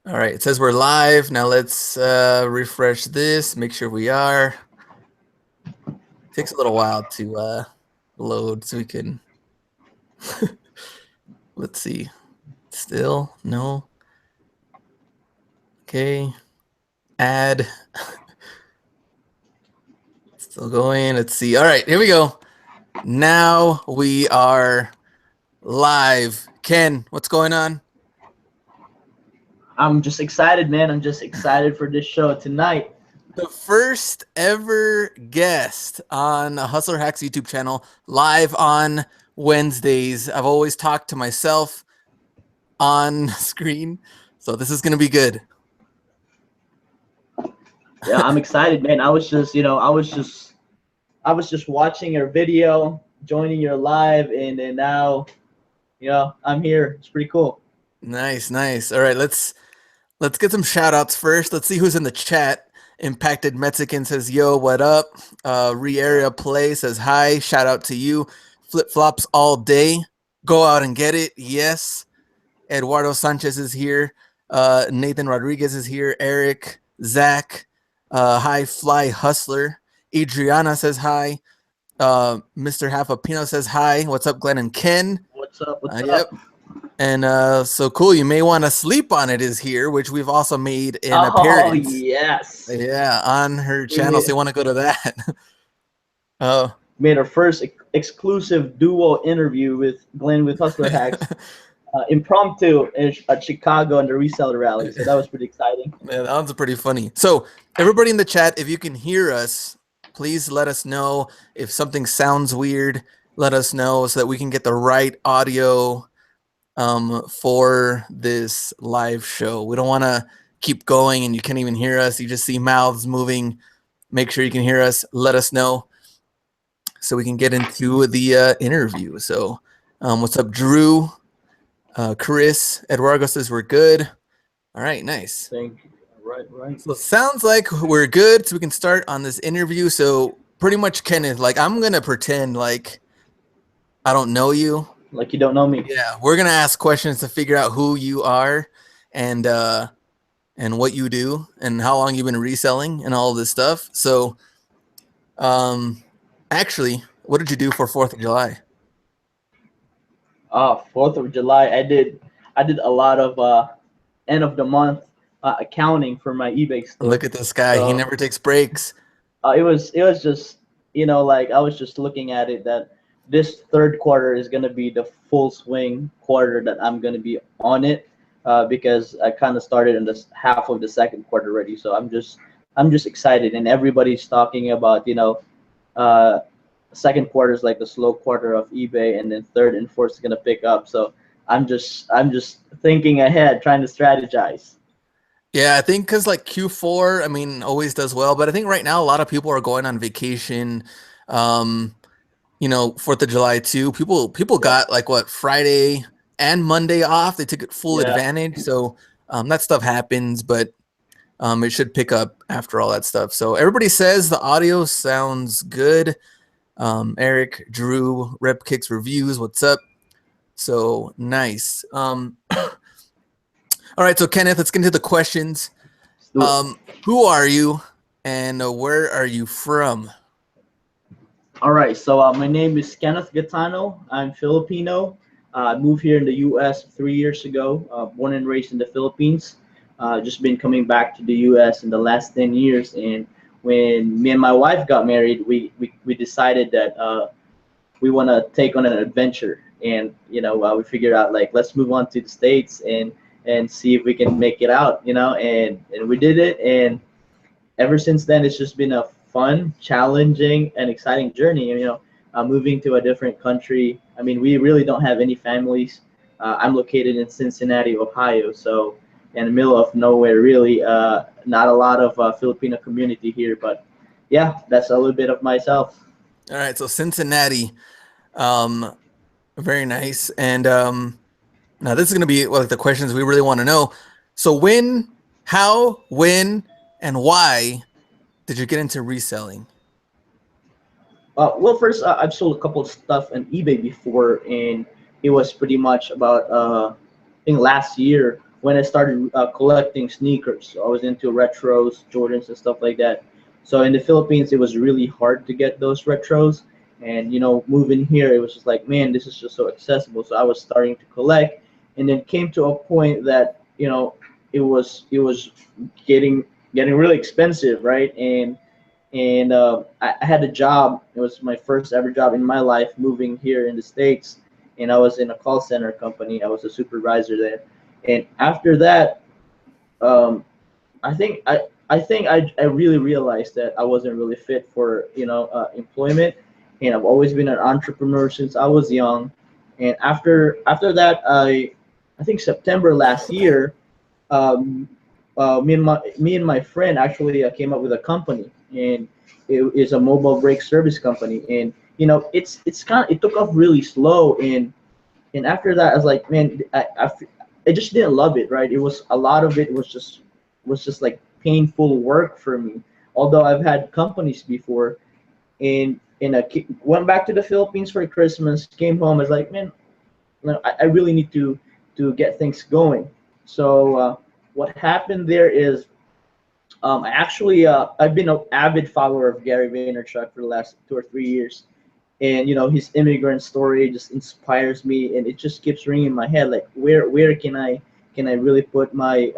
All right, it says we're live. Now let's refresh this, make sure we are. Takes a little while to load so we can, let's see. Still, no. Okay, add. Still going, let's see. All right, here we go. Now we are live. Ken, what's going on? I'm just excited, man. I'm just excited for this show tonight. The first ever guest on a Hustler Hacks YouTube channel, live on Wednesdays. I've always talked to myself on screen, so this is going to be good. Yeah, I'm excited, man. I was just watching your video, joining your live, and then now, I'm here. It's pretty cool. Nice, nice. All right, let's get some shout outs first. Let's see who's in the chat. Impacted Mexican says, yo, what up? Re-Area Play says, hi, shout out to you. Flip-flops all day. Go out and get it. Yes. Eduardo Sanchez is here. Nathan Rodriguez is here. Eric, Zach, hi, Fly Hustler. Adriana says hi. Mr. Halfapino says hi. What's up, Glenn and Ken? What's up? What's Yep. up? And so cool. You may want to sleep on it is here, which we've also made an Oh appearance. yes. Yeah, on her channel. So you want to go to that. Oh. Made our first exclusive duo interview with Glenn with Hustler Hacks, impromptu at Chicago and the reseller rally. So that was pretty exciting. Yeah, that one's pretty funny. So everybody in the chat, if you can hear us, please let us know. If something sounds weird, let us know so that we can get the right audio for this live show. We don't want to keep going and you can't even hear us. You just see mouths moving. Make sure you can hear us. Let us know so we can get into the interview. So what's up, Drew? Chris, Eduardo says we're good. All right, nice. Thank you. Right. So it sounds like we're good, so we can start on this interview. So pretty much, Kenneth, like I'm gonna pretend like I don't know you. Like you don't know me. Yeah, we're gonna ask questions to figure out who you are and what you do and how long you've been reselling and all of this stuff. So, actually, what did you do for 4th of July? 4th of July. I did a lot of end of the month accounting for my eBay store. Look at this guy; he never takes breaks. It was just like I was just looking at it that this third quarter is gonna be the full swing quarter that I'm gonna be on it because I kind of started in this half of the second quarter already. So I'm just excited, and everybody's talking about uh, second quarter is like the slow quarter of eBay, and then third and fourth is gonna pick up. So I'm just thinking ahead, trying to strategize. Yeah, I think because like Q4, I mean, always does well, but I think right now a lot of people are going on vacation. 4th of July too. People got like what, Friday and Monday off. They took it full advantage. So that stuff happens, but it should pick up after all that stuff. So everybody says the audio sounds good. Eric, Drew, Rep Kicks Reviews, what's up? So nice. All right, so Kenneth, let's get into the questions. Who are you and where are you from? All right, so my name is Kenneth Gaetano. I'm Filipino. I moved here in the U.S. 3 years ago. Born and raised in the Philippines. Just been coming back to the U.S. in the last 10 years. And when me and my wife got married, we decided that we want to take on an adventure. And we figured out like let's move on to the States and see if we can make it out. And we did it. And ever since then, it's just been a fun, challenging, and exciting journey. Moving to a different country. I mean, we really don't have any families. I'm located in Cincinnati, Ohio, so in the middle of nowhere, really. Not a lot of Filipino community here, but yeah, that's a little bit of myself. All right, so Cincinnati, very nice. And now this is going to be like the questions we really want to know. So when, how, when, and why did you get into reselling? Well, first, I've sold a couple of stuff on eBay before, and it was pretty much about I think last year when I started collecting sneakers. So I was into retros, Jordans, and stuff like that. So in the Philippines, it was really hard to get those retros. And moving here, it was just like, man, this is just so accessible. So I was starting to collect, and then came to a point that it was getting really expensive, right? And I had a job. It was my first ever job in my life, moving here in the States, and I was in a call center company. I was a supervisor there, and after that, um, I think I really realized that I wasn't really fit for employment, and I've always been an entrepreneur since I was young. And after that, I think September last year, um, me and my friend actually came up with a company, and it is a mobile brake service company. And it took off really slow, and after that, I was like, man, I just didn't love it, right? It was a lot of it was just like painful work for me. Although I've had companies before, and went back to the Philippines for Christmas, came home, I was like, man, I really need to get things going. So what happened there is, I've been an avid follower of Gary Vaynerchuk for the last 2 or 3 years, and his immigrant story just inspires me, and it just keeps ringing in my head, like where can I really put my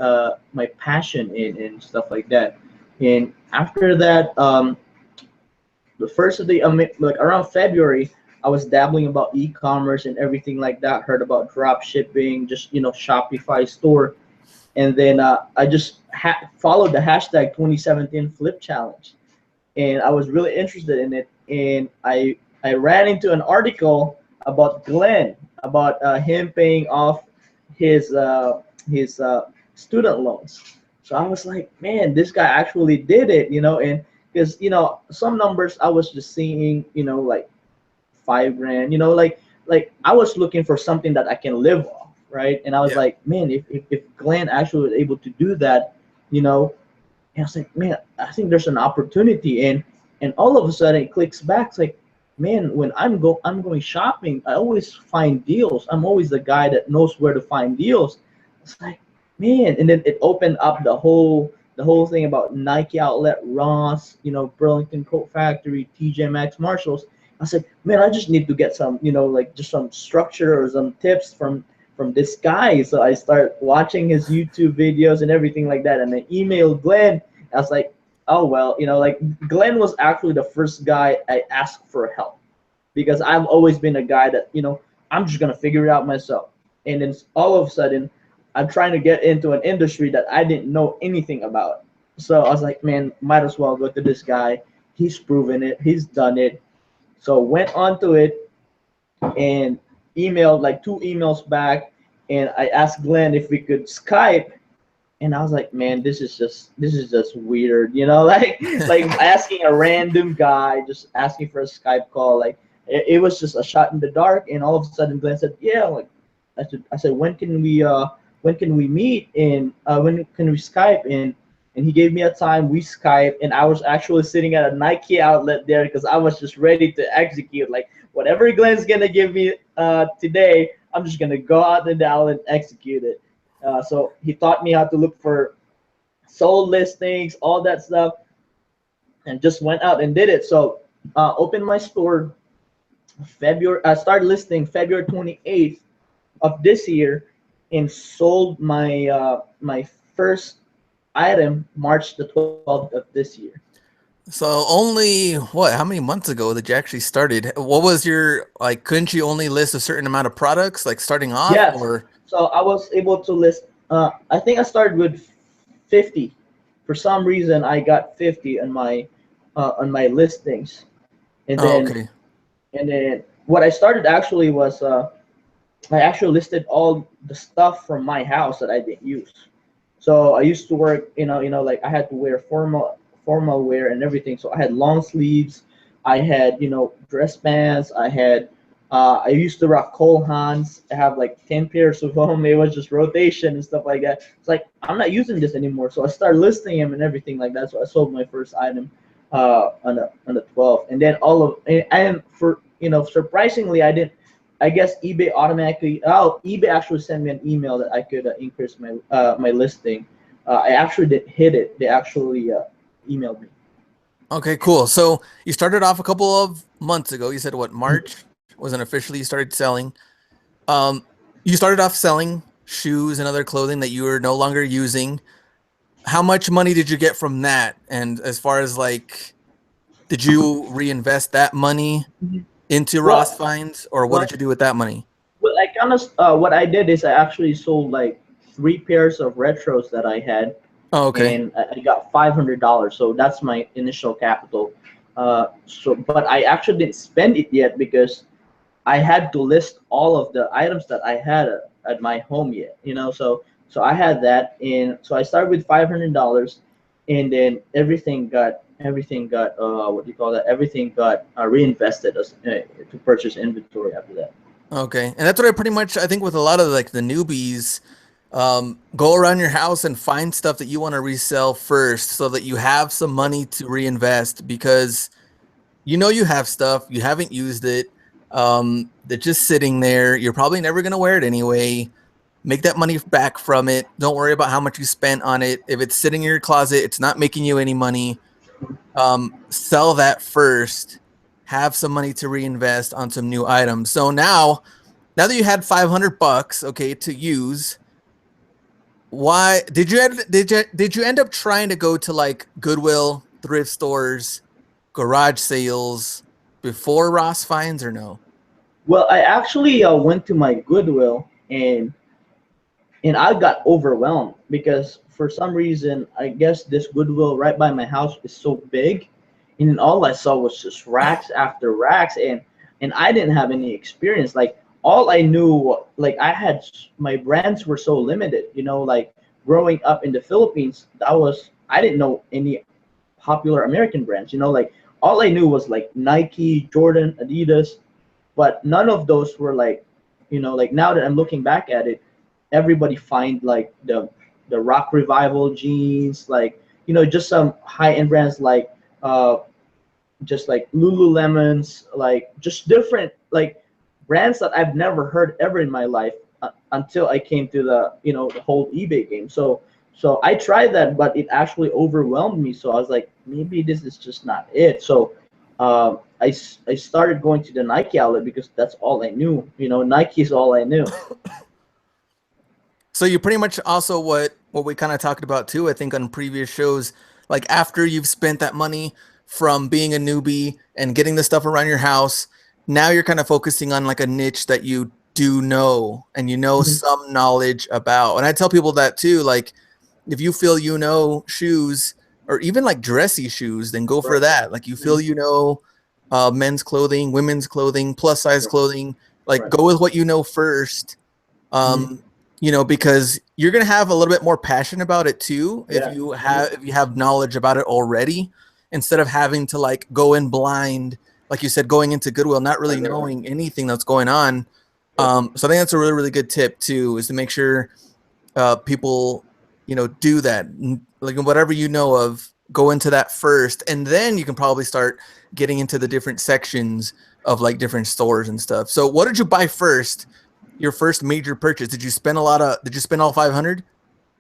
passion in and stuff like that. And after that, the first of the like around February, I was dabbling about e-commerce and everything like that. Heard about drop shipping, just Shopify store, and then I just followed the hashtag 2017 Flip Challenge, and I was really interested in it. And I ran into an article about Glenn, about him paying off his student loans. So I was like, man, this guy actually did it. And because some numbers I was just seeing, like 5 grand, like I was looking for something that I can live off, right? And I was Yeah. like, man, if Glenn actually was able to do that, you know, and I was like, man, I think there's an opportunity, and all of a sudden it clicks back. It's like, man, when I'm going shopping, I always find deals. I'm always the guy that knows where to find deals. It's like, man, and then it opened up the whole thing about Nike Outlet, Ross, Burlington Coat Factory, TJ Maxx, Marshalls. I said, man, I just need to get some, like just some structure or some tips from this guy. So I start watching his YouTube videos and everything like that. And I emailed Glenn. I was like, oh well, like Glenn was actually the first guy I asked for help, because I've always been a guy that, I'm just gonna figure it out myself. And then all of a sudden, I'm trying to get into an industry that I didn't know anything about. So I was like, man, might as well go to this guy. He's proven it. He's done it. So went onto it and emailed like 2 emails back, and I asked Glenn if we could Skype, and I was like, man, this is just weird, like asking a random guy, just asking for a Skype call, like it was just a shot in the dark. And all of a sudden, Glenn said, yeah, like I said, when can we meet, and when can we Skype, and he gave me a time. We Skype, and I was actually sitting at a Nike outlet there because I was just ready to execute. Like whatever Glenn's gonna give me today, I'm just gonna go out in the outlet and execute it. So he taught me how to look for sold listings, all that stuff, and just went out and did it. So opened my store February. I started listing February 28th of this year, and sold my first item March the 12th of this year. So only what? How many months ago did you actually started? What was your like? Couldn't you only list a certain amount of products, like starting off, Yes. or So I was able to list. I think I started with 50. For some reason, I got 50 on my listings, and oh, then okay, and then what I started actually was I actually listed all the stuff from my house that I didn't use. So I used to work, like I had to wear formal wear and everything. So I had long sleeves, I had, dress pants, I used to rock Cole Haans. I have like 10 pairs of them. It was just rotation and stuff like that. It's like I'm not using this anymore. So I started listing them and everything like that. So I sold my first item on the 12th, and then all of and for surprisingly, I guess eBay automatically. Oh, eBay actually sent me an email that I could increase my listing. I actually did hit it. They actually emailed me. Okay, cool. So you started off a couple of months ago. You said what, March wasn't officially you started selling. Um, you started off selling shoes and other clothing that you were no longer using. How much money did you get from that? And as far as like, did you reinvest that money Mhm. into Ross Well, finds, or what well, did you do with that money? well, I kind of what I did is I actually sold like three pairs of retros that I had, Oh, okay. and I got $500. So that's my initial capital. But I actually didn't spend it yet because I had to list all of the items that I had at my home yet. So I had that, and so I started with $500, and then everything got what do you call that? Everything got reinvested to purchase inventory after that. Okay. And that's what I pretty much, I think with a lot of like the newbies, go around your house and find stuff that you want to resell first so that you have some money to reinvest because you know you have stuff, you haven't used it, they're just sitting there. You're probably never going to wear it anyway. Make that money back from it. Don't worry about how much you spent on it. If it's sitting in your closet, it's not making you any money. Sell that first. Have some money to reinvest on some new items. So now that you had 500 bucks, okay, to use, why did you end up trying to go to like Goodwill, thrift stores, garage sales before Ross finds or no? Well, I actually went to my Goodwill, and I got overwhelmed because for some reason I guess this Goodwill right by my house is so big, and then all I saw was just racks after racks, and I didn't have any experience. Like all I knew, like my brands were so limited. Like growing up in the Philippines, I didn't know any popular American brands. Like all I knew was like Nike, Jordan, Adidas, but none of those were like, like now that I'm looking back at it, everybody find like the rock revival jeans, like just some high end brands like uh just like Lululemons, like just different like brands that I've never heard ever in my life until I came to the whole eBay game. So I tried that, but it actually overwhelmed me. So I was like, maybe this is just not it. So I started going to the Nike outlet because that's all I knew. Nike is all I knew. So you pretty much also what we kind of talked about too, I think on previous shows, like after you've spent that money from being a newbie and getting the stuff around your house, now you're kind of focusing on like a niche that you do know and you know Mhm. some knowledge about. And I tell people that too, like if you feel you know shoes or even like dressy shoes, then go for Right. that. Like you feel Mhm. you know men's clothing, women's clothing, plus size Right. clothing, like Right. go with what you know first. Mhm. um because you're going to have a little bit more passion about it too if Yeah. you Mhm. have knowledge about it already instead of having to like go in blind, like you said, going into Goodwill not really Right. Right. Right. knowing anything that's going on. Yep. So I think that's a really good tip too, is to make sure people do that. Like whatever you know of, go into that first and then you can probably start getting into the different sections of like different stores and stuff. So what did you buy first, your first major purchase? Did you spend all 500?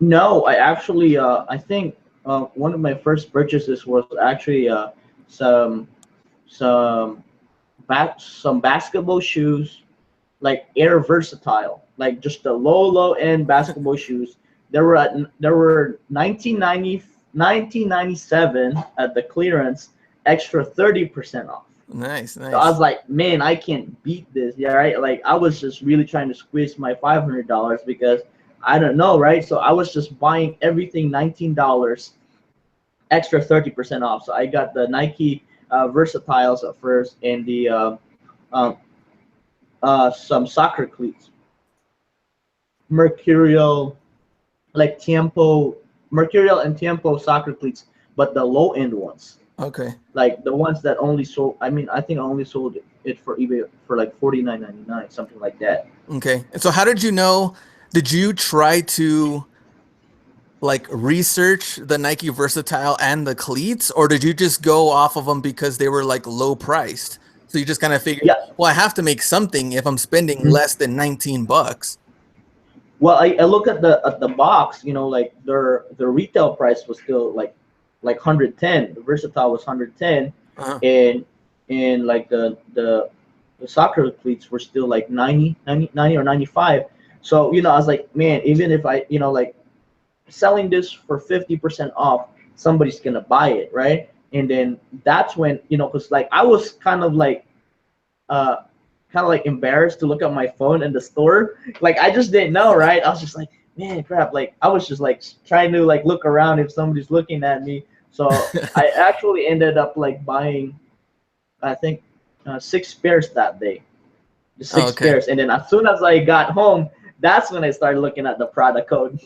No, I actually, I think one of my first purchases was actually some some some basketball shoes, like Air Versatile, like just the low end basketball shoes. There were 1997 at the clearance, extra 30% off. Nice, So I was nice. like, man, I can't beat this. Yeah, right. Like I was just really trying to squeeze my $500 because I don't know, right? So I was just buying everything $19, extra 30% off. So I got the Nike Versatiles at first, and the um, some soccer cleats, Mercurial, like Tiempo, Mercurial and Tiempo soccer cleats, but the low end ones, Okay. like the ones that only sold. I mean, I think I only sold it for eBay for like 49.99, something like that. Okay. And so how did you know? Did you try to like research the Nike Versatile and the cleats, or did you just go off of them because they were like low priced? So you just kind of figured, Yeah. well, I have to make something if I'm spending Mhm. less than 19 bucks. Well, I look at the box, like their retail price was still like 110. The Versatile was 110, Uh-huh. and like the soccer cleats were still like 90 or 95. So I was like, man, even if I like selling this for 50% off, somebody's gonna buy it, right? And then that's when because like I was uh kind of like embarrassed to look at my phone in the store. Like I just didn't know, right? I was just like, man, crap. Like I was just like trying to like look around if somebody's looking at me. So I actually ended up like buying, I think, 6 pairs that day, the Oh, six okay. pairs. And then as soon as I got home, that's when I started looking at the product code.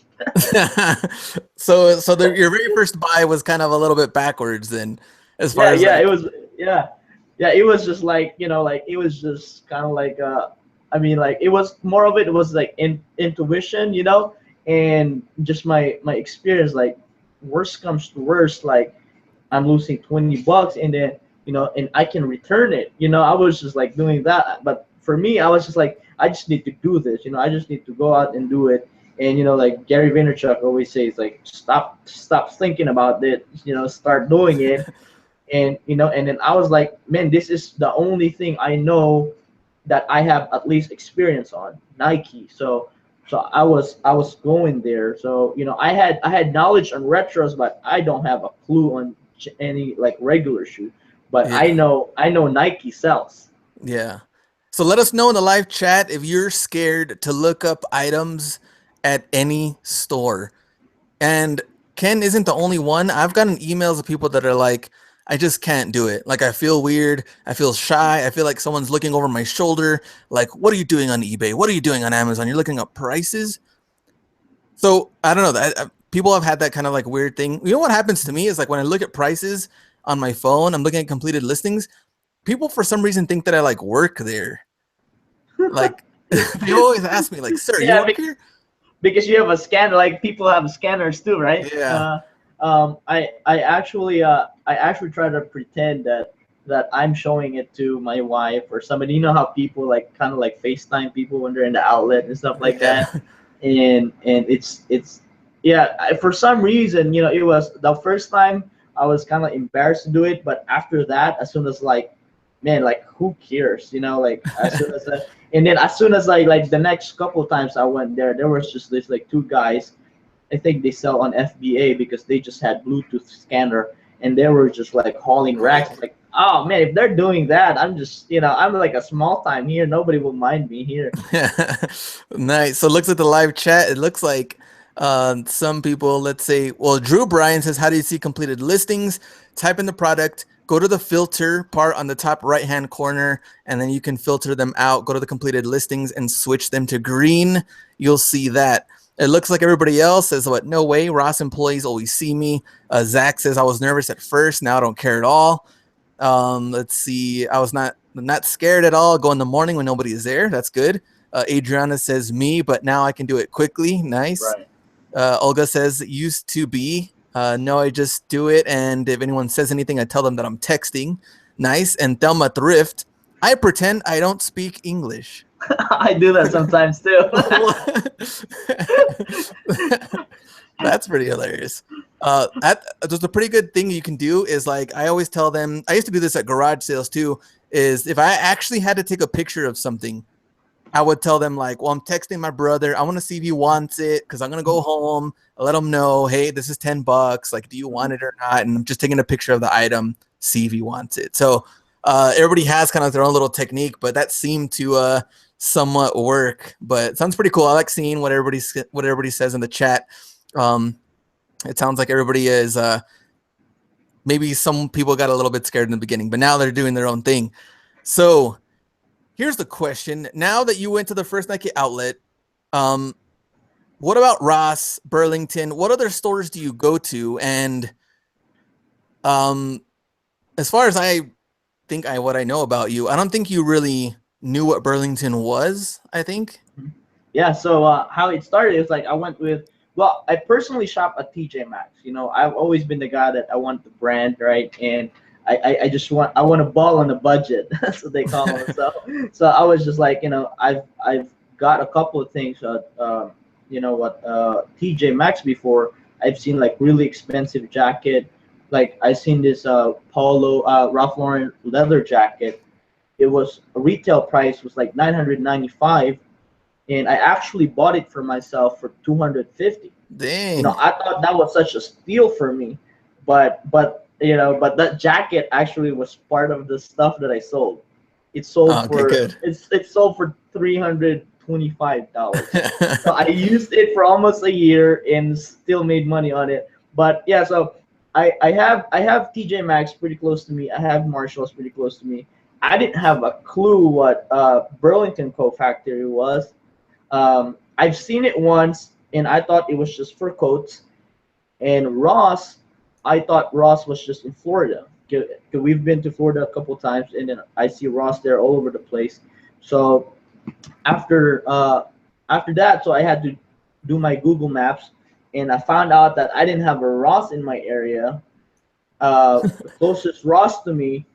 So your very first buy was kind of a little bit backwards then, as far Yeah, as yeah, it like, was. Yeah, yeah, it was just like like it was just kind of like I mean, like it was more of it was like intuition, and just my experience. Like worst comes to worst, like I'm losing 20 bucks, and then and I can return it. I was just like doing that, but for me, I was just like, I just need to do this. I just need to go out and do it. And like Gary Vaynerchuk always says, like stop thinking about it. Start doing it. And and then I was like, man, this is the only thing I know that I have at least experience on, Nike. So I was going there. So I had knowledge on retros, but I don't have a clue on any like regular shoe. But I yeah, know I know Nike sells. yeah. So let us know in the live chat if you're scared to look up items at any store. And Ken isn't the only one. I've gotten emails of people that are like, I just can't do it. Like, I feel weird. I feel shy. I feel like someone's looking over my shoulder. Like, what are you doing on eBay? What are you doing on Amazon? You're looking up prices. So I don't know that people have had that kind of like weird thing. You know what happens to me is like when I look at prices on my phone, I'm looking at completed listings. People for some reason think that I like work there. Like they always ask me, like, "Sir, you Yeah, work here?" because you have a scanner. Like people have scanners too, right? Yeah. I actually try to pretend that I'm showing it to my wife or somebody. You know how people like kind of like FaceTime people when they're in the outlet and stuff like Yeah. that. And it's yeah. For some reason, it was the first time I was kind of embarrassed to do it, but after that, as soon as like, man, like who cares? Like as soon as and then as soon as I like the next couple of times I went there, there was just this like two guys. I think they sell on FBA because they just had Bluetooth scanner and they were just like hauling racks. It's Right. like, oh man, if they're doing that, I'm just I'm like a small time here. Nobody will mind me here. Nice. So it looks at the live chat. It looks like some people, let's say, well, Drew Bryan says, how do you see completed listings? Type in the product, go to the filter part on the top right-hand corner, and then you can filter them out. Go to the completed listings and switch them to green. You'll see that. It looks like everybody else says, what? No way. Ross employees always see me. Zach says, I was nervous at first. Now I don't care at all. Let's see. I was not scared at all. Go in the morning when nobody is there. That's good. Adriana says me, but now I can do it quickly. Nice. Right. Olga says used to be. No, I just do it. And if anyone says anything, I tell them that I'm texting. Nice. And Thelma Thrift. I pretend I don't speak English. I do that sometimes too. That's pretty hilarious. There's a pretty good thing you can do is like I always tell them. I used to do this at garage sales too. Is if I actually had to take a picture of something, I would tell them like, well, I'm texting my brother. I want to see if he wants it because I'm gonna go home. I let him know, hey, this is $10. Like, do you want it or not? And I'm just taking a picture of the item, see if he wants it. So everybody has kind of their own little technique, but that seemed to somewhat work. But it sounds pretty cool. I like seeing what everybody says in the chat. Um, it sounds like everybody is maybe some people got a little bit scared in the beginning, but now they're doing their own thing. So here's the question. Now that you went to the first Nike outlet, what about Ross, Burlington? What other stores do you go to? And um, as far as I think what I know about you, I don't think you really knew what Burlington was, I think. Yeah, so how it started is like I went with, well, I personally shop at TJ Maxx. I've always been the guy that I want the brand, right? And I want a ball on a budget. That's what they call them. So I was just like, I've got a couple of things. TJ Maxx before. I've seen like really expensive jacket. Like I seen this polo Ralph Lauren leather jacket. It was retail price was like 995, and I actually bought it for myself for 250. Dang. I thought that was such a steal for me, but that jacket actually was part of the stuff that I sold. Oh, okay, good. It sold for $325. So I used it for almost a year and still made money on it. But yeah, so I have TJ Maxx pretty close to me. I have Marshalls pretty close to me. I didn't have a clue what Burlington Co Factory was. I've seen it once, and I thought it was just for coats. And Ross, I thought Ross was just in Florida. 'Cause we've been to Florida a couple times, and then I see Ross there all over the place. So after after that, so I had to do my Google Maps, and I found out that I didn't have a Ross in my area. The closest Ross to me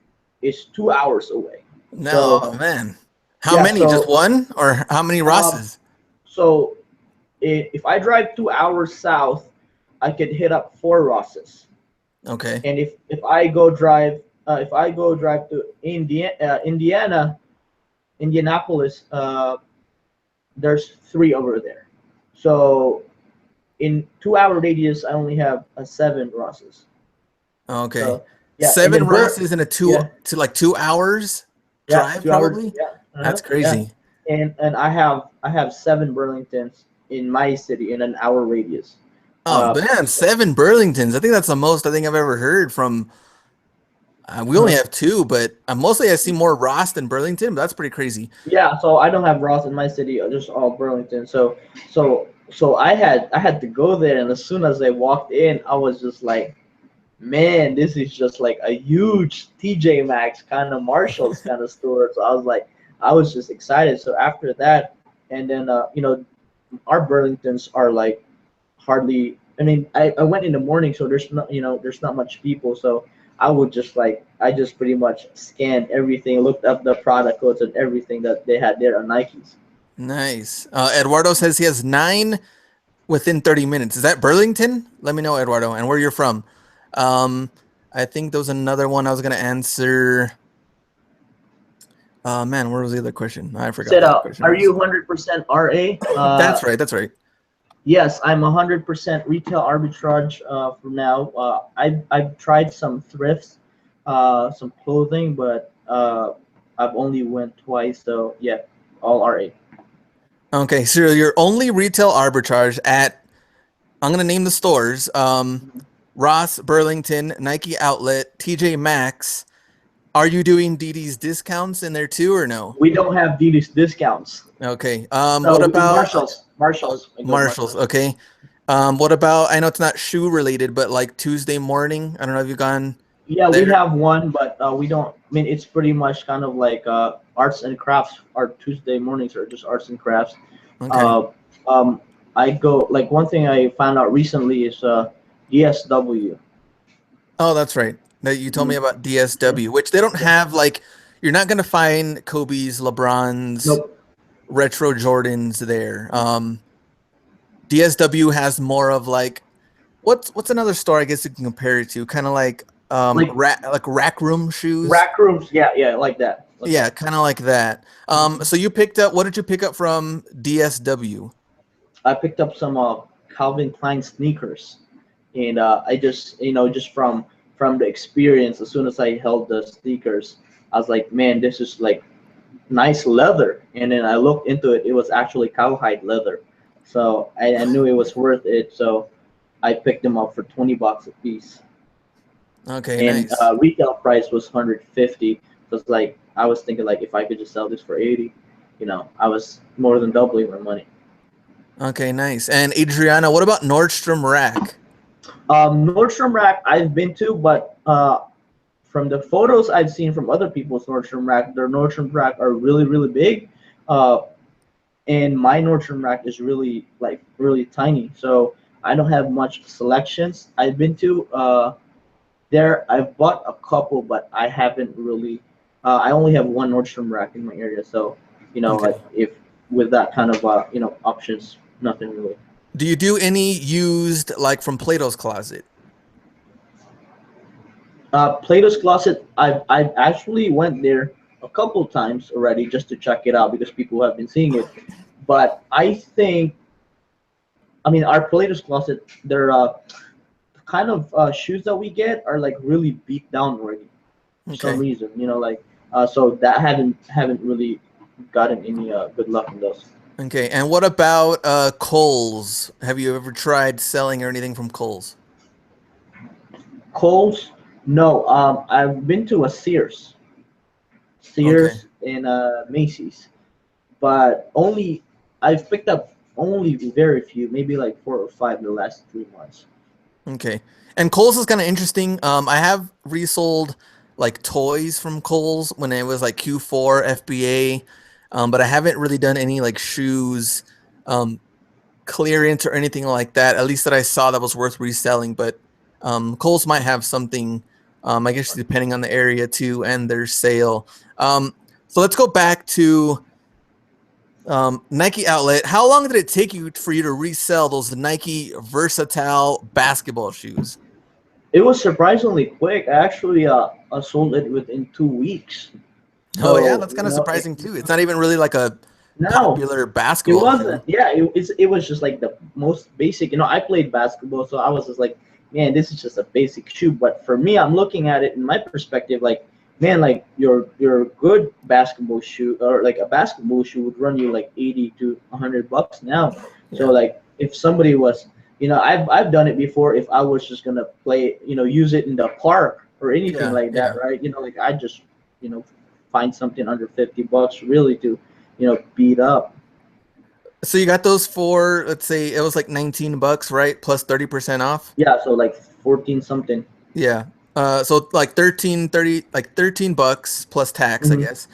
is 2 hours away. No, So oh, man. How yeah, many? Just one, or how many um, Rosses? so if I drive 2 hours south, I could hit up four Rosses. Okay. And if I go drive to Indianapolis, there's three over there. So in 2 hour radius, I only have seven Rosses. Okay. So yeah, and Seven then Rosses in a yeah, to like 2 hours yeah, drive, 2 hours, probably. yeah, That's yeah, crazy. and I have seven Burlingtons in my city in an hour radius. Oh Uh, man, seven Burlingtons. I think that's the most I think I've ever heard from. We only have two, but mostly I see more Ross than Burlington. But that's pretty crazy. Yeah, so I don't have Ross in my city, just all Burlington. So I had to go there, and as soon as I walked in, I was just like, man, this is just like a huge TJ Maxx kind of Marshalls kind of store. So I was just excited. So after that, and then our Burlingtons are like hardly. I mean, I went in the morning, so there's not much people. So I just pretty much scanned everything, looked up the product codes and everything that they had there on Nikes. Nice. Eduardo says he has nine within 30 minutes. Is that Burlington? Let me know, Eduardo, and where you're from. Um, I think there was another one I was gonna answer. Man, where was the other question? I forgot Said, the other question are was. you 100% RA? That's right. That's right. Yes, I'm 100% retail arbitrage for now. I've tried some thrifts, some clothing, but I've only went twice. So yeah, all RA. Okay, so your only retail arbitrage at, I'm gonna name the stores. Ross, Burlington, Nike Outlet, TJ Maxx. Are you doing DD's discounts in there too, or no? We don't have D's discounts. Okay. So What we do about Marshalls. Marshalls. I go to Marshalls? Marshalls. Okay. What about? I know it's not shoe related, but like Tuesday morning. I don't know if you've gone Yeah, we there. have one, but we don't. I mean, it's pretty much kind of like arts and crafts. Our Tuesday mornings are just arts and crafts. Okay. Uh, um, I go like one thing I found out recently is DSW. Oh, that's right. That you told me Mm. about Yeah. DSW, which they don't Yeah. have like. You're not gonna find Kobe's, LeBron's, Nope. retro Jordans there. DSW has more of like what's another store I guess you can compare it to? Kind of like Like rack room shoes. rack rooms. Yeah, yeah, like that. Like Yeah, that. kind of like that. So you picked up, what did you pick up from DSW? I picked up some Calvin Klein sneakers, and I just just from the experience. As soon as I held the sneakers, I was like, man, this is like nice leather. And then I looked into it; it was actually cowhide leather. So I knew it was worth it. So I picked them up for $20 a piece, Okay, and nice. retail price was 150. So it's like I was thinking like if I could just sell this for 80, I was more than doubling my money. Okay, nice. And Adriana, what about Nordstrom Rack? Nordstrom Rack I've been to, but from the photos I've seen from other people's Nordstrom Rack, their Nordstrom Rack are really really big, uh, and my Nordstrom Rack is really like really tiny. So I don't have much selections. I've been to There, I've bought a couple, but I haven't really. I only have one Nordstrom rack in my area, so Okay. like if with that kind of options, nothing really. Do you do any used like from Plato's Closet? Plato's Closet, I've actually went there a couple times already just to check it out because people have been seeing it. But I think, I mean, our Plato's Closet, they're kind of shoes that we get are like really beat down already for some Okay. reason. Like so that haven't really gotten any good luck in those. Okay. And what about Kohl's? Have you ever tried selling or anything from Kohl's? Kohl's, no. I've been to a Okay. Sears and Macy's, but only I've picked up only very few, maybe like 4 or 5 in the last 3 months. Okay. And Kohl's is kind of interesting. I have resold like toys from Kohl's when it was like Q4 FBA, but I haven't really done any like shoes clearance or anything like that. At least that I saw that was worth reselling. But Kohl's might have something. I guess depending on the area too and their sale. So let's go back to Nike outlet. How long did it take you for you to resell those Nike versatile basketball shoes? It was surprisingly quick. I actually I sold it within 2 weeks. Oh yeah, So that's kind of surprising too. It's not even really like a no, popular it basketball shoe. wasn't. Yeah, it was just like the most basic. I played basketball, so I was just like, man, this is just a basic shoe. But for me, I'm looking at it in my perspective, like, man, like your good basketball shoe or like a basketball shoe would run you like 80 to $100 now. So Yeah, like if somebody was, I've done it before. If I was just gonna play, use it in the park or anything yeah, like that, yeah. right? Like I just, you know, find something under $50 really to, beat up. So you got those for, let's say it was like 19 bucks, right? Plus 30% off. Yeah, so like 14 something. Yeah. So like 13, like 13 bucks plus tax, I Hmm. guess.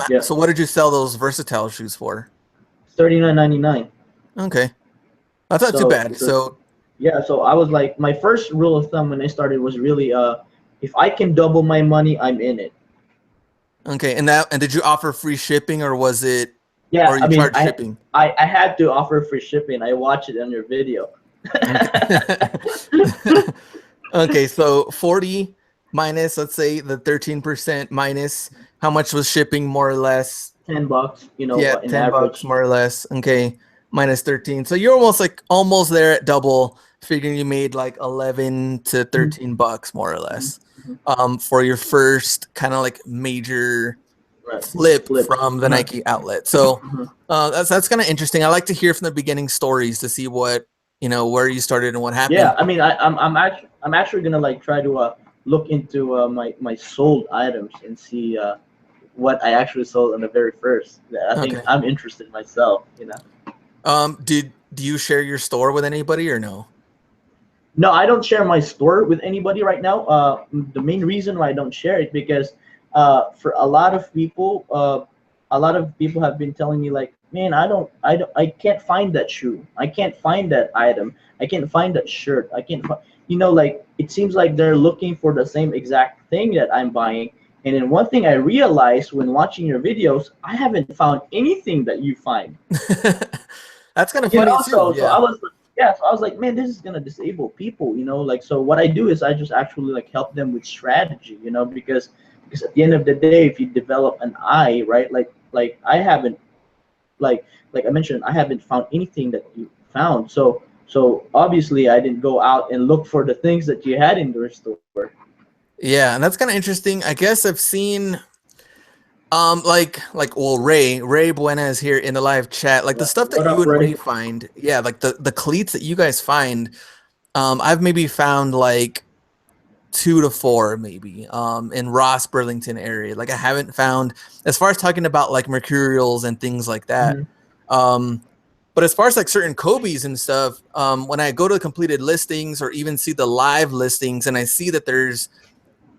Yeah, So what did you sell those versatile shoes for? 39.99. Okay. That's not too So bad. so So, yeah, so I was like, my first rule of thumb when I started was really, if I can double my money, I'm in it. okay. And did you offer free shipping or was it, Yeah, or I you mean, charge shipping? I had to offer free shipping. I watched it on your video. Okay. Okay, so 40 minus, let's say the 13% minus how much was shipping more or less? $10, Yeah, in 10 bucks average. more or less. Okay, minus 13. So you're almost there at double, figuring you made like 11 to Mhm, 13 bucks more or mhm, less mhm. for your first kind of like major Right. flip Flip. from the Uh-huh. Nike outlet. So Mhm. that's kind of interesting. I like to hear from the beginning stories to see what, where you started and what happened. Yeah, I mean, I'm actually gonna like try to look into my sold items and see what I actually sold on the very first. Yeah, I think Okay. I'm interested myself. Do you share your store with anybody or no? No, I don't share my store with anybody right now. The main reason why I don't share it because for a lot of people have been telling me like, man, I can't find that shoe. I can't find that item. I can't find that shirt. I can't find, like it seems like they're looking for the same exact thing that I'm buying. And then one thing I realized when watching your videos, I haven't found anything that you find. That's kind of funny too. So Yeah. I was yeah, so I was like, man, this is gonna disable people, like so what I do is I just actually like help them with strategy, because at the end of the day, if you develop an eye, right, like I haven't like I mentioned, I haven't found anything that you found. So obviously I didn't go out and look for the things that you had in your store. Yeah, and that's kind of interesting. I guess I've seen like well Ray Buena is here in the live chat. Like the Yeah. stuff that What you up, and Ray? Ray find, yeah, like the cleats that you guys find, I've maybe found like 2 to 4 maybe in Ross Burlington area. Like I haven't found as far as talking about like mercurials and things like that. Hmm. Um but as far as like certain Kobe's and stuff, when I go to the completed listings or even see the live listings and I see that there's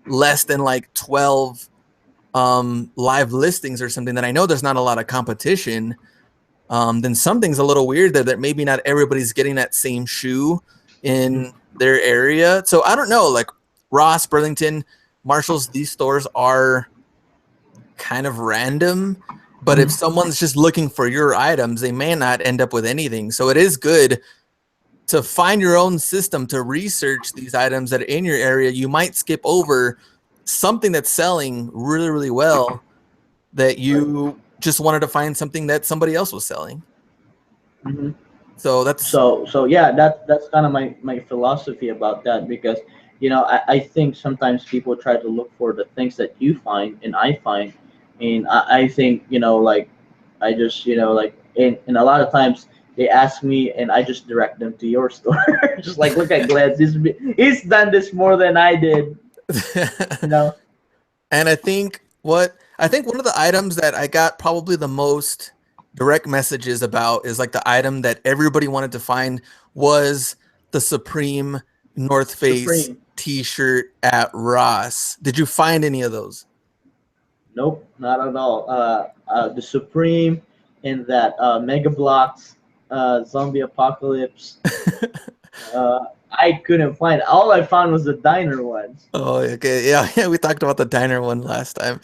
less than like 12 live listings or something, that I know there's not a lot of competition, then something's a little weird there, that maybe not everybody's getting that same shoe in their area. So I don't know, like Ross, Burlington, Marshalls, these stores are kind of random. But if Mhm. someone's just looking for your items, they may not end up with anything. So it is good to find your own system to research these items that are in your area. You might skip over something that's selling really, really well that Right. you just wanted to find something that somebody else was selling. Mhm. So that's So yeah, that's kind of my philosophy about that, because I think sometimes people try to look for the things that you find and I find, and I think like I just like and a lot of times they ask me and I just direct them to your store. Just like, look at Glenn's, he's done this more than I did, you know. and I think one of the items that I got probably the most direct messages about is like the item that everybody wanted to find was the Supreme North Face Supreme. t-shirt at Ross. Did you find any of those? Nope, not at all. The Supreme and that Mega Blocks Zombie Apocalypse. I couldn't find. All I found was the diner ones. Oh, okay. Yeah, yeah, we talked about the diner one last time.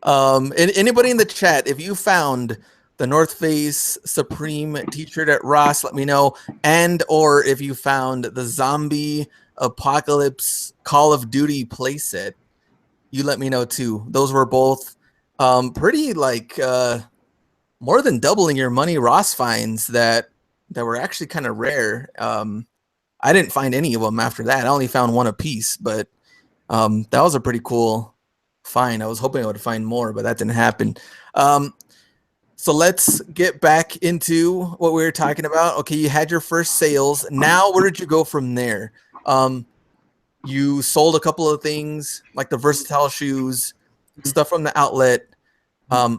Anybody in the chat, if you found the North Face Supreme t-shirt at Ross, let me know. And or if you found the Zombie Apocalypse Call of Duty playset, you let me know too. Those were both pretty like more than doubling your money Ross finds that were actually kind of rare. I didn't find any of them after that. I only found one a piece, but that was a pretty cool find. I was hoping I would find more, but that didn't happen. So let's get back into what we were talking about. Okay, you had your first sales. Now, where did you go from there? You sold a couple of things like the versatile shoes, stuff from the outlet.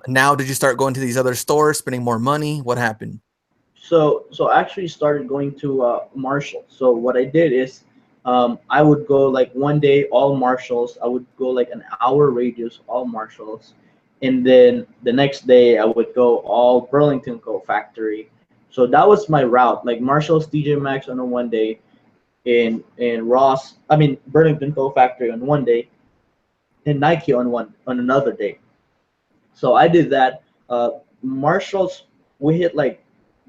Now, did you start going to these other stores, spending more money? What happened? So I actually started going to Marshall. So what I did is I would go like one day all Marshalls. I would go like an hour radius all Marshalls, and then the next day I would go all Burlington Co Factory. So that was my route, like Marshalls, TJ Maxx on a one day, in Ross. I mean Burlington Co Factory on one day, and Nike on another day. So I did that. Marshalls, we hit like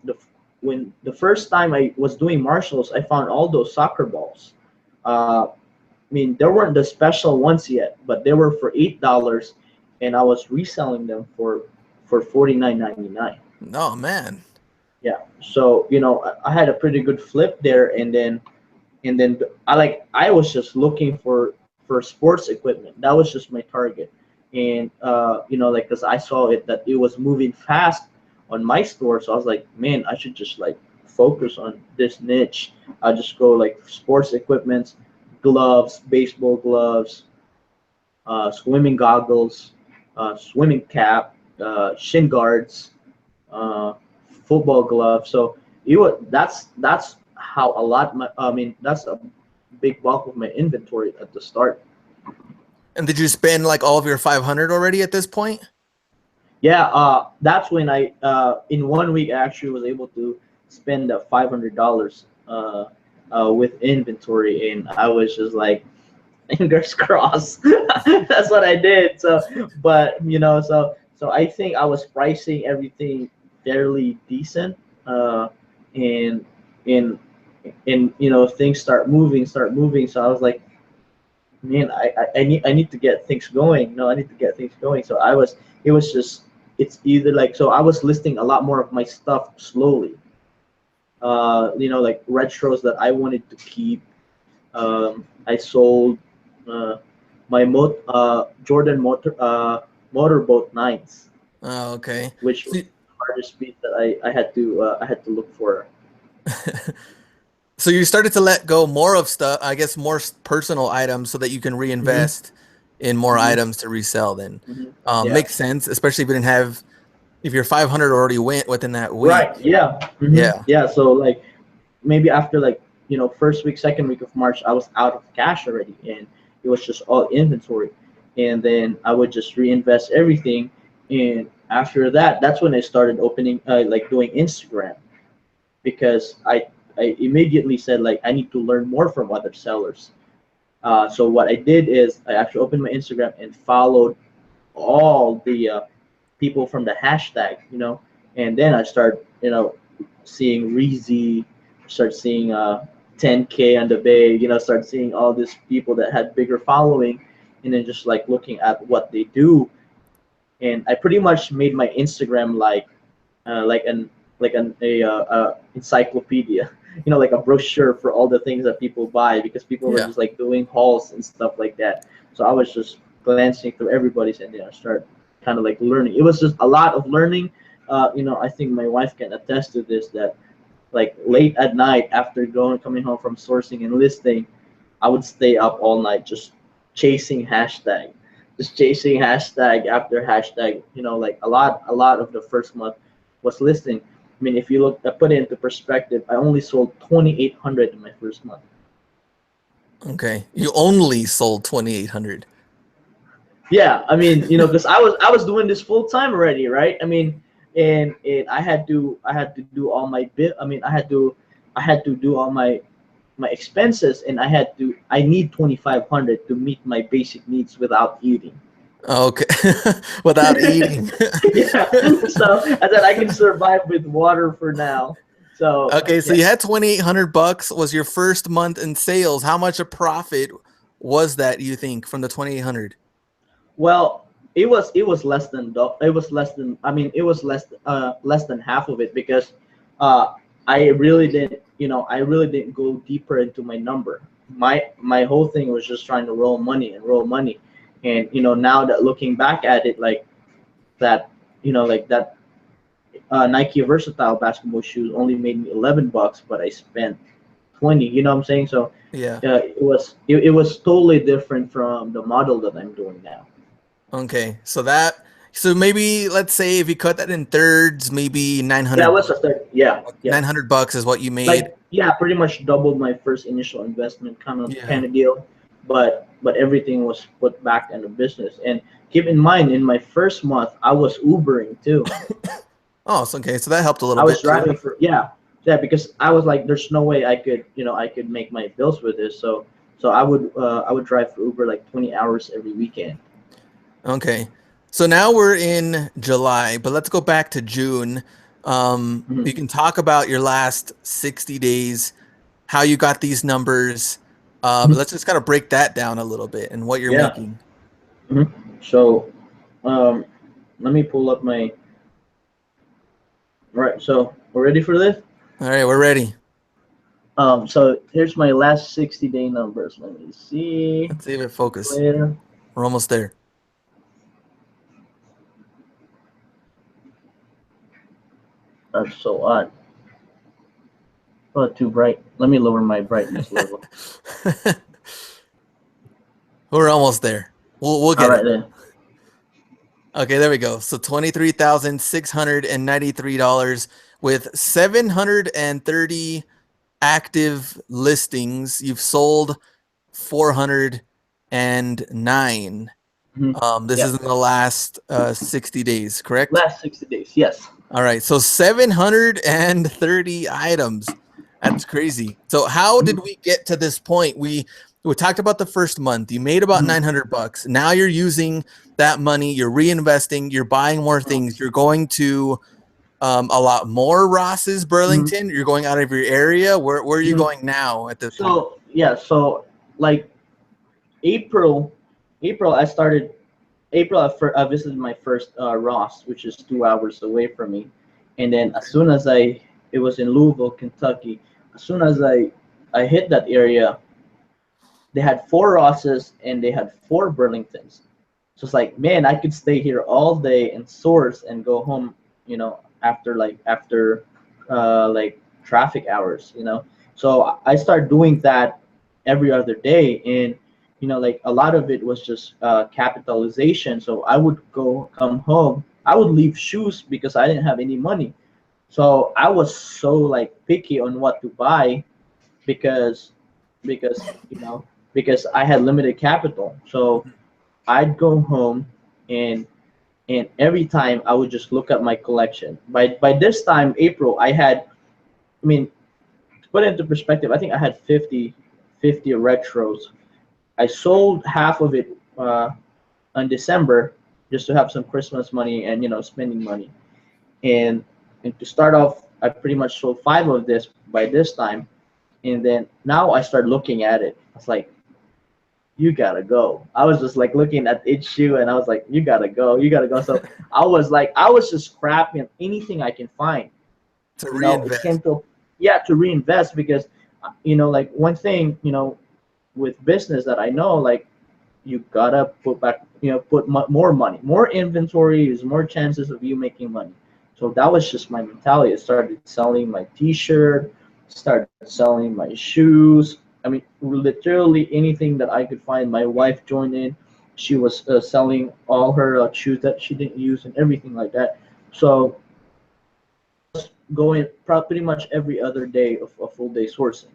the when the first time I was doing Marshalls, I found all those soccer balls. I mean, there weren't the special ones yet, but they were for $8, and I was reselling them for 49.99. Oh man. Yeah, so I had a pretty good flip there, and then I was just looking for sports equipment. That was just my target, and like because I saw it that it was moving fast on my store, so I was like, man, I should just like focus on this niche. I just go like sports equipment, gloves, baseball gloves, swimming goggles, swimming cap, shin guards, uh, football gloves. So that's how a lot my I mean that's a big bulk of my inventory at the start. And did you spend like all of your 500 already at this point? Yeah, that's when I in one week I actually was able to spend $500 with inventory, and I was just like, fingers crossed. That's what I did. So, but so I think I was pricing everything fairly decent, and and things start moving. So I was like, man, I need to get things going. No, I need to get things going. So it was just it's either like so I was listing a lot more of my stuff slowly. Like retros that I wanted to keep. I sold uh, my Jordan motorboat nines, Oh, okay. which So, was the hardest piece that I had to look for. so you started to let go more of stuff, I guess more personal items so that you can Hmm. reinvest in more Hmm. items to resell then. Hmm. Yeah. Makes sense, especially if you didn't have, if your 500 already went within that Right. week. Yeah. Hmm. Yeah. Yeah. So like maybe after like first week, second week of March, I was out of cash already, and it was just all inventory, and then I would just reinvest everything, and after that, that's when I started opening like doing Instagram, because I immediately said like I need to learn more from other sellers. So what I did is I actually opened my Instagram and followed all the people from the hashtag, and then I start, seeing Reezy, start seeing 10K on the bay, start seeing all these people that had bigger following, and then just like looking at what they do, and I pretty much made my Instagram like a encyclopedia, like a brochure for all the things that people buy because people were Yeah. just like doing hauls and stuff like that. So I was just glancing through everybody's and then I start kind of like learning. It was just a lot of learning. I think my wife can attest to this that like late at night after coming home from sourcing and listing, I would stay up all night just chasing hashtag, just chasing hashtag after hashtag. Like a lot of the first month was listing. I mean, if you look, I put it into perspective. I only sold 2,800 in my first month. Okay. You only sold 2,800. Yeah, I mean, because I was doing this full time already, right? I mean, and I had to do all my bit. I mean, I had to do all my expenses, and I need 2,500 to meet my basic needs without eating. Okay. Without eating. Yeah, so I said I can survive with water for now. So Okay, so yeah, you had 2,800 bucks was your first month in sales. How much a profit was that, you think, from the 2,800? well, it was less than it was less than I mean it was less than half of it because uh I really didn't go deeper into my number. My whole thing was just trying to roll money and roll money, and now that looking back at it, like that, like that Nike Versatile basketball shoes only made me $11, but I spent 20. You know what I'm saying? So Yeah. it was totally different from the model that I'm doing now. Okay. So maybe let's say if you cut that in thirds, maybe Yeah, it 900 was bucks. a third. Yeah, yeah. 900 bucks is what you made. Like yeah, pretty much doubled my first initial investment kind of Yeah. kind of deal, but everything was put back into business. And keep in mind, in my first month, I was Ubering too. Oh, so okay. So that helped a little I was bit too. driving for yeah, because I was like, there's no way I could make my bills with this. So I would drive for Uber like 20 hours every weekend. Okay. So now we're in July, but let's go back to June. You Mhm. can talk about your last 60 days, how you got these numbers. Mhm. Let's just kind of break that down a little bit and what you're Yeah. making. Mhm. So um, let me pull up my. All right. So we're ready for this. All right, we're ready. So here's my last 60-day numbers. Let me see. Let's see if it focus. Later. We're almost there. That's so odd. Oh, too bright. Let me lower my brightness level. We're almost there. We'll All get right it. then. Okay, there we go. So $23,693 with 730 active listings. You've sold 409. Mhm. This Yeah. is in the last 60 days, correct? Last 60 days. Yes. All right, so 730 items. That's crazy. So how did Mhm. we get to this point? We talked about the first month. You made about Mhm. 900 bucks. Now you're using that money, you're reinvesting, you're buying more things. You're going to a lot more Ross's Mhm. Burlington. You're going out of your area. Where are you Mhm. going now at this point? So yeah. So like April, April I started. April I visited my first Ross, which is 2 hours away from me, and then as soon as it was in Louisville, Kentucky. As soon as I hit that area, they had four Rosses and they had four Burlingtons. So it's like, man, I could stay here all day and source and go home, after traffic hours. So I started doing that every other day, and like a lot of it was just capitalization. So I would come home, I would leave shoes because I didn't have any money. So I was so like picky on what to buy because because you know because I had limited capital. So I'd go home and every time I would just look at my collection. By this time, April, I mean, to put it into perspective, I think I had 50 retros. I sold half of it on December just to have some Christmas money and spending money. And and to start off, I pretty much sold five of this by this time. And then now I start looking at it. I was like, you gotta go. I was just like looking at each shoe and I was like, you gotta go, you gotta go. So I was just scrapping anything I can find. To It came reinvest. to, yeah, to reinvest because, like one thing, with business that I know, like you gotta put back, more money, more inventory is more chances of you making money. So that was just my mentality. I started selling my T-shirt, started selling my shoes. I mean, literally anything that I could find. My wife joined in. She was selling all her shoes that she didn't use and everything like that. So going pretty much every other day of a full day sourcing.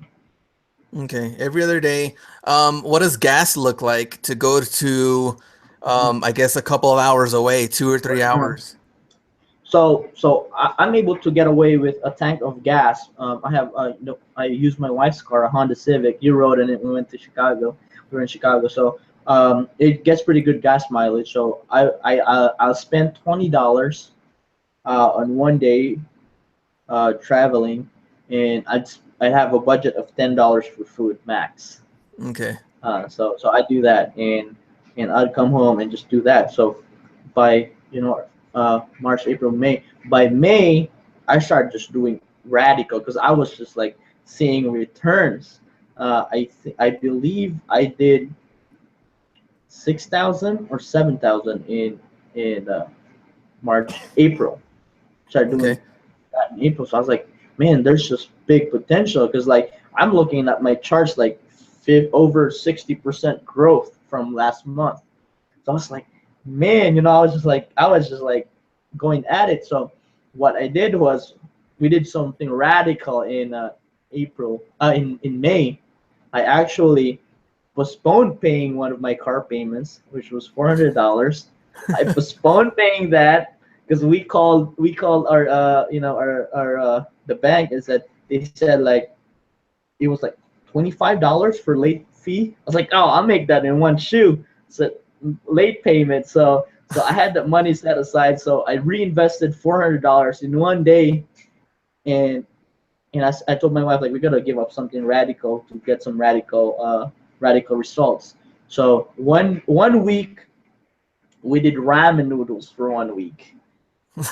Okay, every other day. What does gas look like to go to, I guess a couple of hours away, 2 or 3 hours? I'm able to get away with a tank of gas. I have, I used my wife's car, a Honda Civic. You rode in it. We went to Chicago. We were in Chicago, so it gets pretty good gas mileage. So I'll spend $20 on one day traveling, and I have a budget of $10 for food max. Okay. So I do that, and I'd come home and just do that. So by March, April, May. By May, I started just doing radical because I was just like seeing returns. I believe I did 6,000 or 7,000 in March, April. Started doing Okay. that in April. So I was like, man, there's just big potential because like I'm looking at my charts like over 60% growth from last month. So I was like, man, I was just like going at it. So what I did was we did something radical in in May. I actually postponed paying one of my car payments, which was $400. I postponed paying that because we called our the bank is that they said like it was like $25 for late fee. I was like, oh, I'll make that in one shoe. So late payment. So I had that money set aside. So I reinvested $400 in one day, and I told my wife like we gotta give up something radical to get some radical results. So one week we did ramen noodles for 1 week.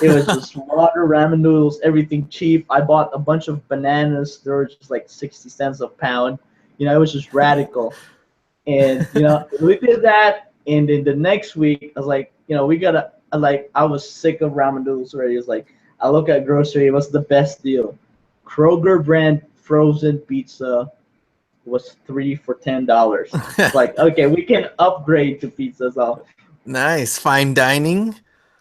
It was just water, ramen noodles, everything cheap. I bought a bunch of bananas. They were just like 60 cents a pound. It was just radical. And we did that, and then the next week I was like, we gotta like I was sick of ramen noodles already. It's like I look at grocery, what's the best deal? Kroger brand frozen pizza was three for $10. It's like, okay, we can upgrade to pizza. So Nice. Fine dining.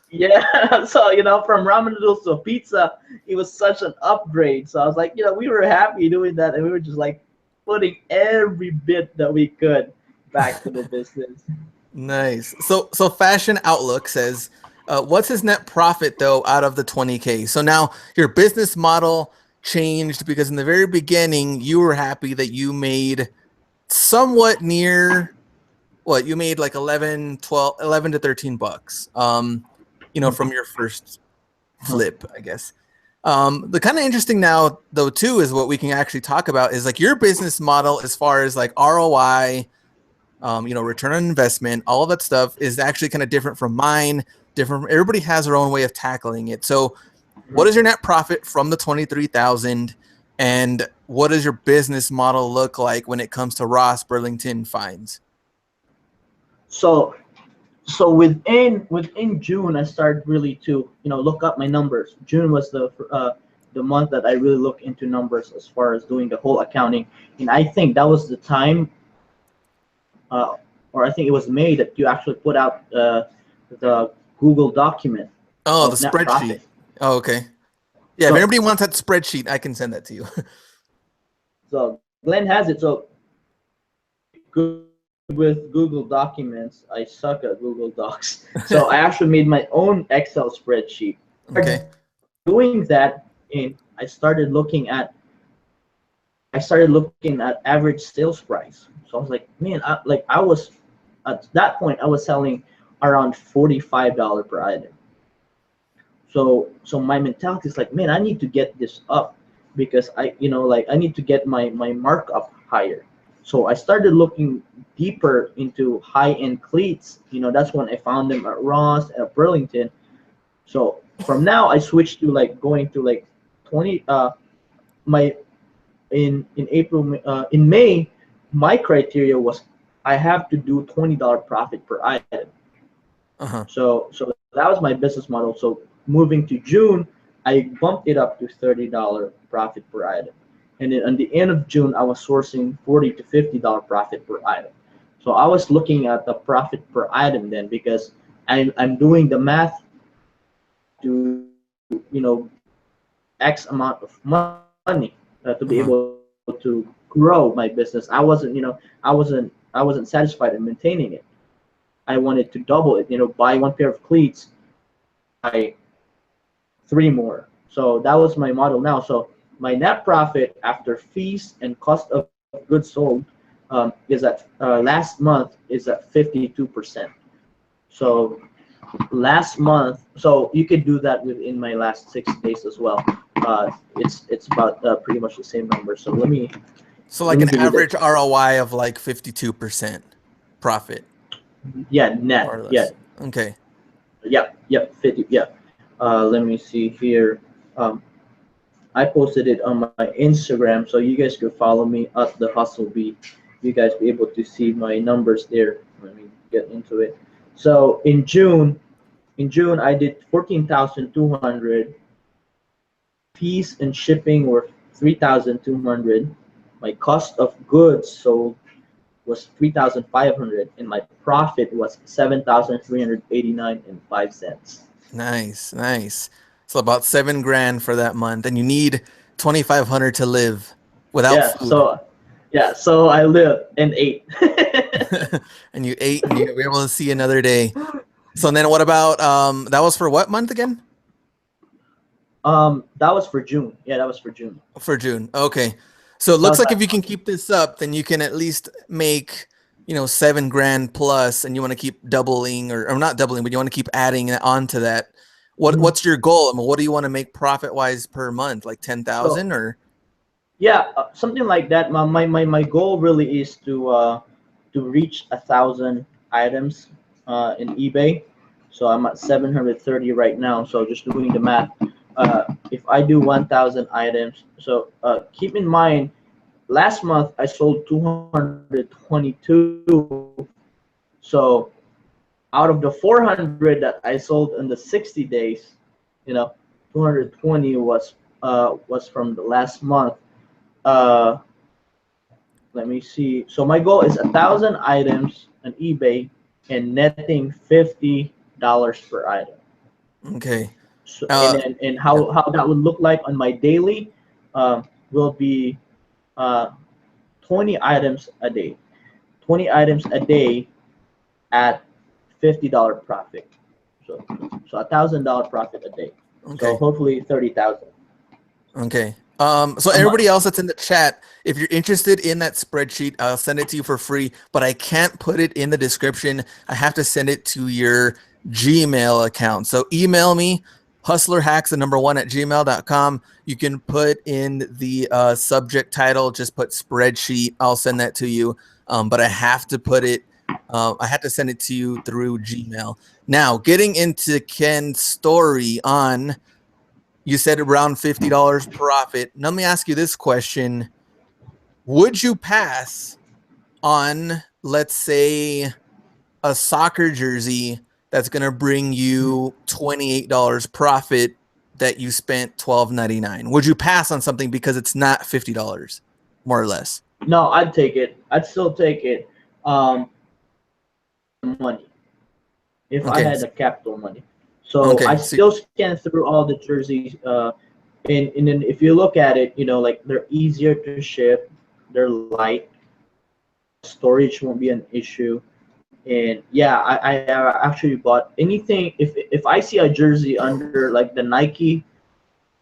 yeah, so from ramen noodles to pizza, it was such an upgrade. So I was like, we were happy doing that, and we were just like putting every bit that we could back to the business. Nice. So Fashion Outlook says, what's his net profit though out of the 20K? So now your business model changed because in the very beginning you were happy that you made somewhat near what you made like 11, 12, 11 to 13 bucks. From your first flip, I guess. The kind of interesting now though too is what we can actually talk about is like your business model as far as like ROI, return on investment, all of that stuff is actually kind of different from mine. Different. Everybody has their own way of tackling it. So, what is your net profit from the 23,000, and what does your business model look like when it comes to Ross Burlington fines? So so within June, I started really to look up my numbers. June was the month that I really looked into numbers as far as doing the whole accounting, and I think that was the time, uh, or I think it was May that you actually put out the Google document Oh, the of net spreadsheet. profit. Oh, okay. Yeah, if So anybody wants that spreadsheet, I can send that to you. so Glenn has it. So good with Google Documents. I suck at Google Docs. So I actually made my own Excel spreadsheet. Okay. Doing that, and I started looking at average sales price. So I was like, man, I was at that point I was selling around $45 per item. So my mentality is like, man, I need to get this up because I need to get my markup higher. So I started looking deeper into high end cleats. That's when I found them at Ross, at Burlington. So from now I switched to like going to like 20 my in April in May, my criteria was I have to do $20 profit per item. Uh-huh. So that was my business model. So moving to June, I bumped it up to $30 profit per item. And then at the end of June, I was sourcing $40 to $50 profit per item. So I was looking at the profit per item then because I'm doing the math to X amount of money to be able Uh-huh. to grow my business. I wasn't satisfied in maintaining it. I wanted to double it. Buy one pair of cleats, buy three more. So that was my model now. So my net profit after fees and cost of goods sold is at last month is at 52%. So last month, so you could do that within my last 6 days as well. It's about pretty much the same number. So So let like me an give you the average ROI of like 52% profit, yeah net more or yeah less. Okay. yeah 50 yeah. Let me see here. Um, I posted it on my Instagram, so you guys could follow me at the Hustle Beat. You guys be able to see my numbers there. Let me get into it. So in June I did 14,200. Fees and shipping were 3,200. My cost of goods sold was 3,500, and my profit was 7,389 and 5 cents. Nice, nice. So about 7 grand for that month, and you need 2,500 to live without Yeah, food. so I lived and ate. And you ate and you were able to see another day. So then what about that was for what month again? That was for June. Yeah, that was for June. For June. Okay. So it That looks was like if you last can month. keep this up, then you can at least make, 7 grand plus, and you want to keep doubling or not doubling, but you want to keep adding on to that. Mhm. What's your goal? I mean, what do you want to make profit wise per month? Like So 10,000 or yeah, something like that. My goal really is to reach 1,000 items in eBay. So I'm at 730 right now. So just doing the math, if I do 1,000 items, so keep in mind, last month I sold 222. So out of the 400 that I sold in the 60 days, you know, 220 was from the last month. Uh, Let me see. So my goal is 1,000 items on eBay and netting $50 per item. okay. So and Uh then and yeah. how that would look like on my daily will be uh, 20 items a day. 20 items a day at $50 profit. So $1,000 profit a day. So Okay. hopefully 30,000 Okay. So a month. everybody else that's in the chat, if you're interested in that spreadsheet, I'll send it to you for free, but I can't put it in the description. I have to send it to your Gmail account. So email me, hustlerhacks, the number one at gmail.com. You can put in the subject title, just put spreadsheet. I'll send that to you. But I have to put it, I have to send it to you through Gmail. Now, getting into Ken's story on you said around $50 profit. Let me ask you this question. Would you pass on, let's say, a soccer jersey that's going to bring you $28 profit that you spent $12.99? Would you pass on something because it's not $50, more or less? No, I'd take it. I'd still take it. Money. If I Okay. had the capital money. So I Okay. So, still scan through all the jerseys, and then if you look at it, like they're easier to ship, they're light, storage won't be an issue, and yeah, I actually bought anything. If I see a jersey under like the Nike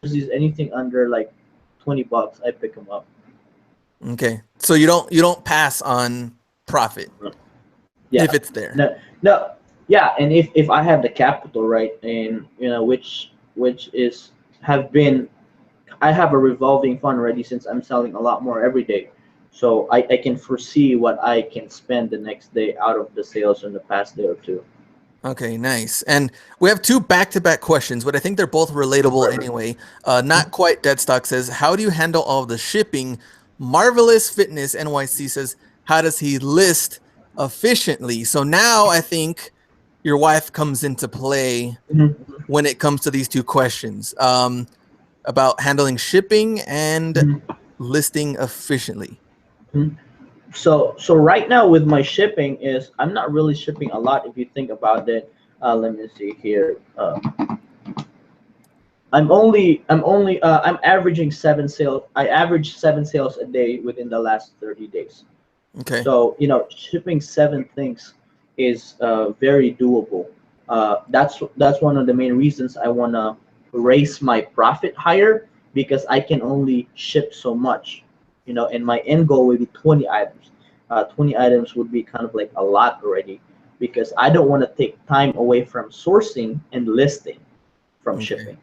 jerseys, anything under like $20, I pick them up. okay. So you don't pass on profit if Yeah. it's there. No, no. Yeah, and if I have the capital, right, and which is have been I have a revolving fund already since I'm selling a lot more every day. So I can foresee what I can spend the next day out of the sales in the past day or two. Okay, nice. And we have two back-to-back questions, but I think they're both relatable Perfect. anyway. Not quite dead stock says, how do you handle all of the shipping? Marvelous Fitness NYC says, how does he list efficiently? So now I think your wife comes into play Mhm, when it comes to these two questions, about handling shipping and mhm, listing efficiently. mhm. So right now with my shipping is I'm not really shipping a lot if you think about it. Let me see here. I'm averaging 7 sales. I average 7 sales a day within the last 30 days. Okay. So shipping 7 things is very doable. That's one of the main reasons I want to raise my profit higher because I can only ship so much. And my end goal would be 20 items. 20 items would be kind of like a lot already because I don't want to take time away from sourcing and listing from Okay. shipping.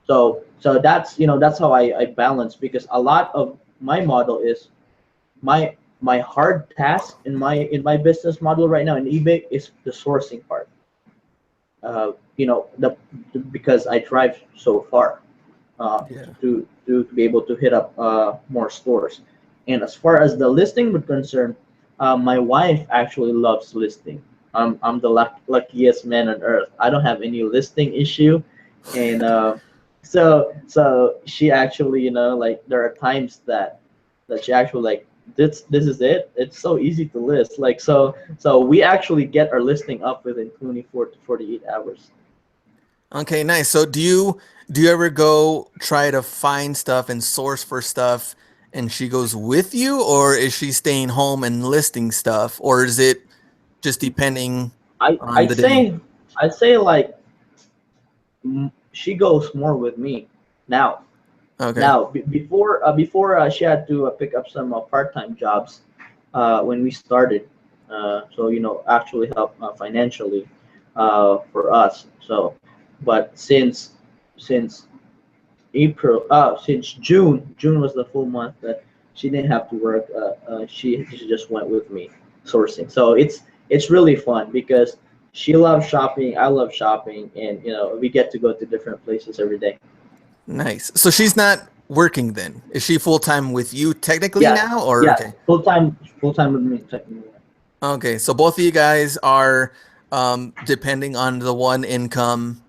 So that's how I balance because a lot of my model is my hard task in my business model right now in eBay is the sourcing part. The because I drive so far Yeah. to be able to hit up more stores. And as far as the listing would concern, my wife actually loves listing. I'm the luckiest man on earth. I don't have any listing issue, and so she actually like there are times that she actually like this is it. It's so easy to list. Like so we actually get our listing up within 24 to 48 hours. Okay, nice. So do you ever go try to find stuff and source for stuff and she goes with you, or is she staying home and listing stuff, or is it just depending I on I'd the day? say I'd say like she goes more with me now. Okay. Before she had to pick up some part-time jobs when we started, so actually help financially for us. So, but since since June was the full month that she didn't have to work. She just went with me sourcing. So it's really fun because she loves shopping, I love shopping, and we get to go to different places every day. Nice. So she's not working then. Is she full time with you technically Yes, now, or yes, okay? full time with me technically. Okay. So both of you guys are depending on the one income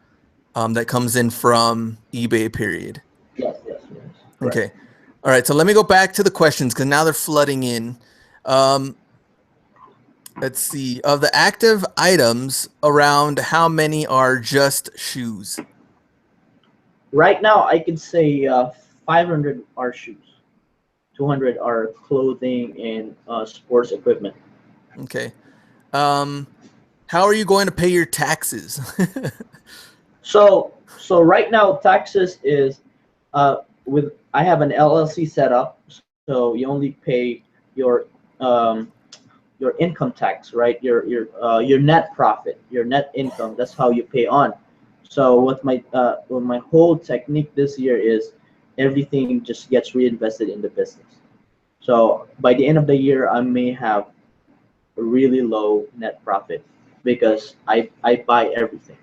that comes in from eBay period. Yes, yes, yes, correct. Okay. All right. So let me go back to the questions because now they're flooding in. Um, let's see. Of the active items, around how many are just shoes? Right now, I could say 500 are shoes, 200 are clothing and sports equipment. Okay. Um, how are you going to pay your taxes? So right now, taxes is with I have an LLC set up, so you only pay your um, your income tax, right? Your net profit, your net income. That's how you pay on. So what my whole technique this year is everything just gets reinvested in the business. So by the end of the year, I may have a really low net profit because I buy everything.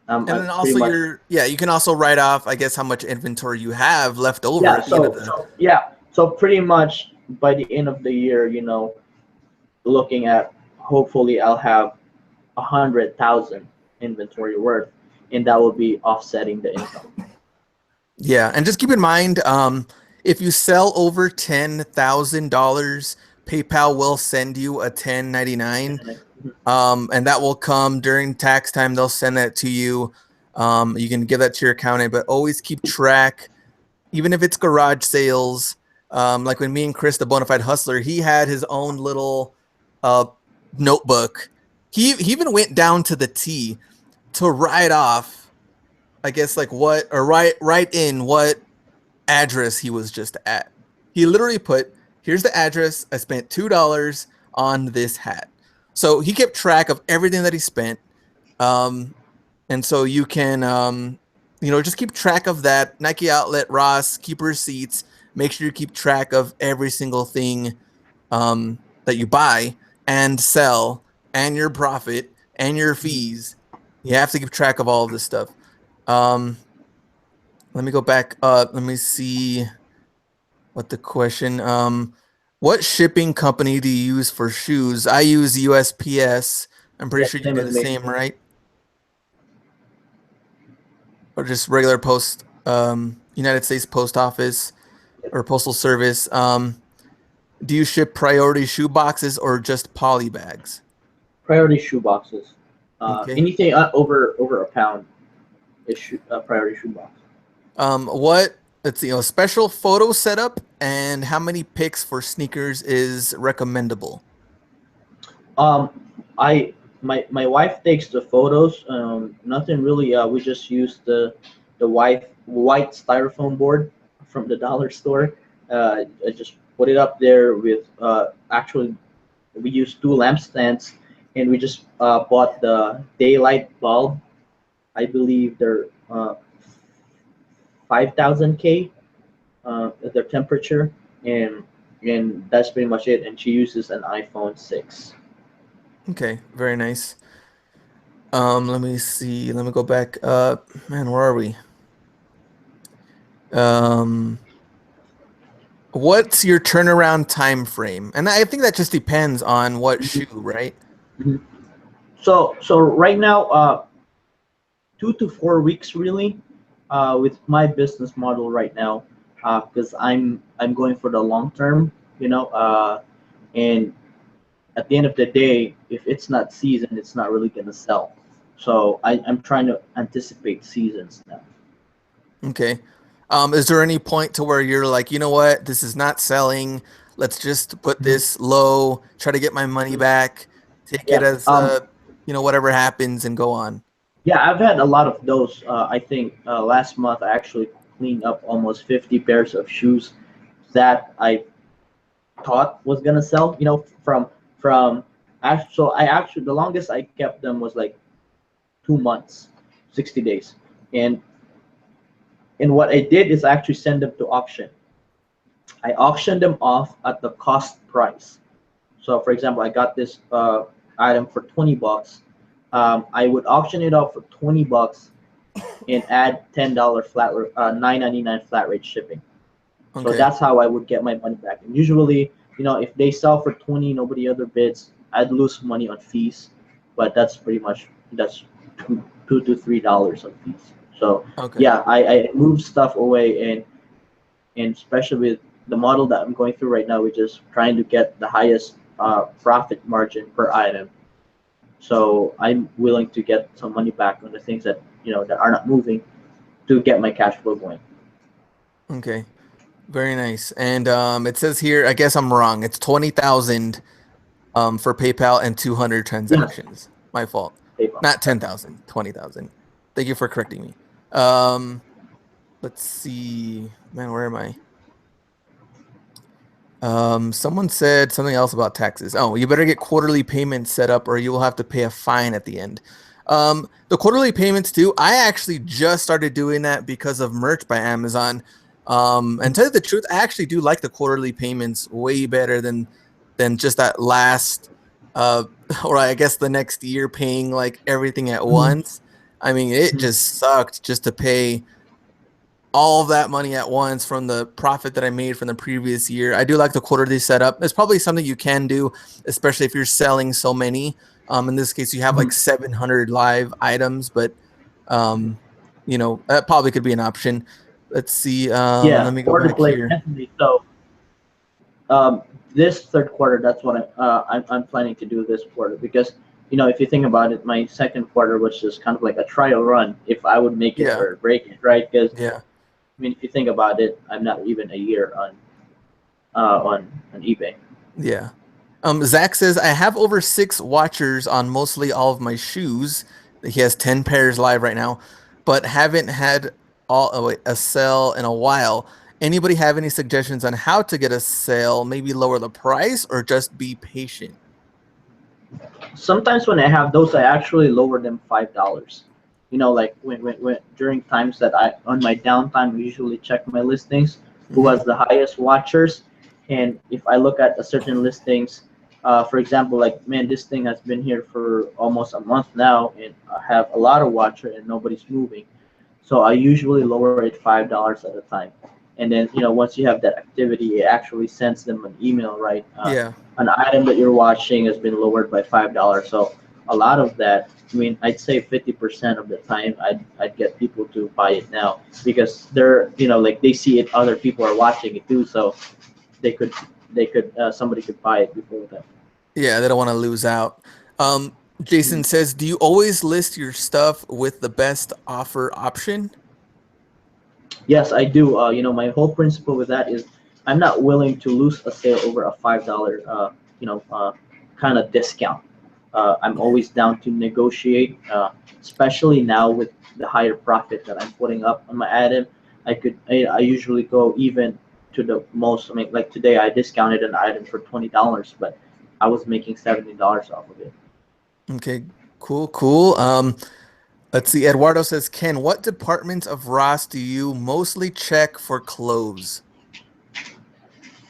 And I then pretty also much yeah, you can also write off, I guess, how much inventory you have left over yeah. at the end of So the. so yeah. So pretty much by the end of the year, looking at hopefully I'll have 100,000 inventory worth, and that will be offsetting the income. Yeah, and just keep in mind, if you sell over $10,000, PayPal will send you a 1099, and that will come during tax time. They'll send that to you. You can give that to your accountant, but always keep track, even if it's garage sales. Like when me and Chris, the Bonafide Hustler, he had his own little uh, notebook. He even went down to the T to write off, I guess, like write in what address he was just at. He literally put Here's the address. I spent $2 on this hat. So he kept track of everything that he spent. Um, and so you can, just keep track of that. Nike Outlet, Ross, keep receipts. Make sure you keep track of every single thing that you buy and sell, and your profit and your fees. You have to keep track of all of this stuff. Um, Let me go back up. Let me see what the question. What shipping company do you use for shoes? I use USPS. I'm pretty Yeah, sure you same do as the me. same, right? Or just regular post, United States Post Office or Postal Service. Do you ship priority shoe boxes or just poly bags? Priority shoe boxes. Okay. Anything over a pound is priority shoe box. Let's see, a special photo setup and how many pics for sneakers is recommendable? Um, I my wife takes the photos. Nothing really. We just use the white styrofoam board from the dollar store. I just put it up there with actually we use two lampstands, and we just bought the daylight bulb. I believe they're 5,000 K their temperature, and that's pretty much it. And she uses an iPhone 6. Okay, very nice. Let me see. Let me go back up. Man, where are we? Um, what's your turnaround time frame? And I think that just depends on what shoe, right? Mhm. So right now, 2 to 4 weeks really, with my business model right now, because I'm going for the long term, and at the end of the day, if it's not season, it's not really gonna sell. So I'm trying to anticipate seasons now. Okay. Is there any point to where you're like, you know what, this is not selling. Let's just put Mhm. this low, try to get my money back, take it Yeah. as whatever happens and go on. Yeah, I've had a lot of those. I think last month I actually cleaned up almost 50 pairs of shoes that I thought was gonna sell. From so I actually the longest I kept them was like 2 months, 60 days, and what I did is actually send them to auction. I auctioned them off at the cost price. So, for example, I got this item for $20. I would auction it off for $20 and add $10 $9.99 flat rate shipping. So Okay. that's how I would get my money back. And usually, if they sell for 20, nobody other bids, I'd lose money on fees. But that's $2 to $3 on fees. So Okay. yeah, I move stuff away, and especially with the model that I'm going through right now, we're just trying to get the highest profit margin per item. So I'm willing to get some money back on the things that are not moving to get my cash flow going. Okay. Very nice. And it says here, I guess I'm wrong. It's 20,000 for PayPal and 200 Yeah, transactions. My fault. PayPal. Not 10,000, 20,000. Thank you for correcting me. Um, let's see. Man, where am I? Someone said something else about taxes. Oh, you better get quarterly payments set up or you will have to pay a fine at the end. The quarterly payments too, I actually just started doing that because of merch by Amazon. And tell you the truth, I actually do like the quarterly payments way better than just that last uh or I guess the next year paying like everything at Mhm. once. I mean, it Mhm. just sucked just to pay all of that money at once from the profit that I made from the previous year. I do like the quarterly setup. It's probably something you can do, especially if you're selling so many. In this case, you have like Mhm. 700 live items, but um, that probably could be an option. Let's see. Let Yeah, me go or to back play here. definitely. So um, this third quarter, that's what I'm planning to do this quarter, because if you think about it, my second quarter was just kind of like a trial run if I would make it Yeah, or break it, right? Because yeah, if you think about it, I'm not even a year on eBay. yeah. Zach says I have over 6 watchers on mostly all of my shoes. He has 10 pairs live right now, but haven't had a sell in a while. Anybody have any suggestions on how to get a sale? Maybe lower the price or just be patient? Sometimes when I have those, I actually lower them $5. Like when during times that I on my downtime, I usually check my listings, who Hmm. has the highest watchers, and if I look at a certain listings, for example, like man, this thing has been here for almost a month now, and I have a lot of watcher and nobody's moving. So I usually lower it $5 at a time, and then once you have that activity, it actually sends them an email, right? Yeah. An item that you're watching has been lowered by $5. So a lot of that, I mean, I'd say 50% of the time, I'd get people to buy it now because they're like they see it, other people are watching it too, so they could somebody could buy it before them. Yeah, they don't want to lose out. Jason says, do you always list your stuff with the best offer option? Yes, I do. My whole principle with that is I'm not willing to lose a sale over a $5, kind of discount. I'm Okay. always down to negotiate, especially now with the higher profit that I'm putting up on my item. I usually go even to the most. I mean, like today I discounted an item for $20, but I was making $70 off of it. Okay, cool, cool. Let's see. Eduardo says, Ken, what departments of Ross do you mostly check for clothes?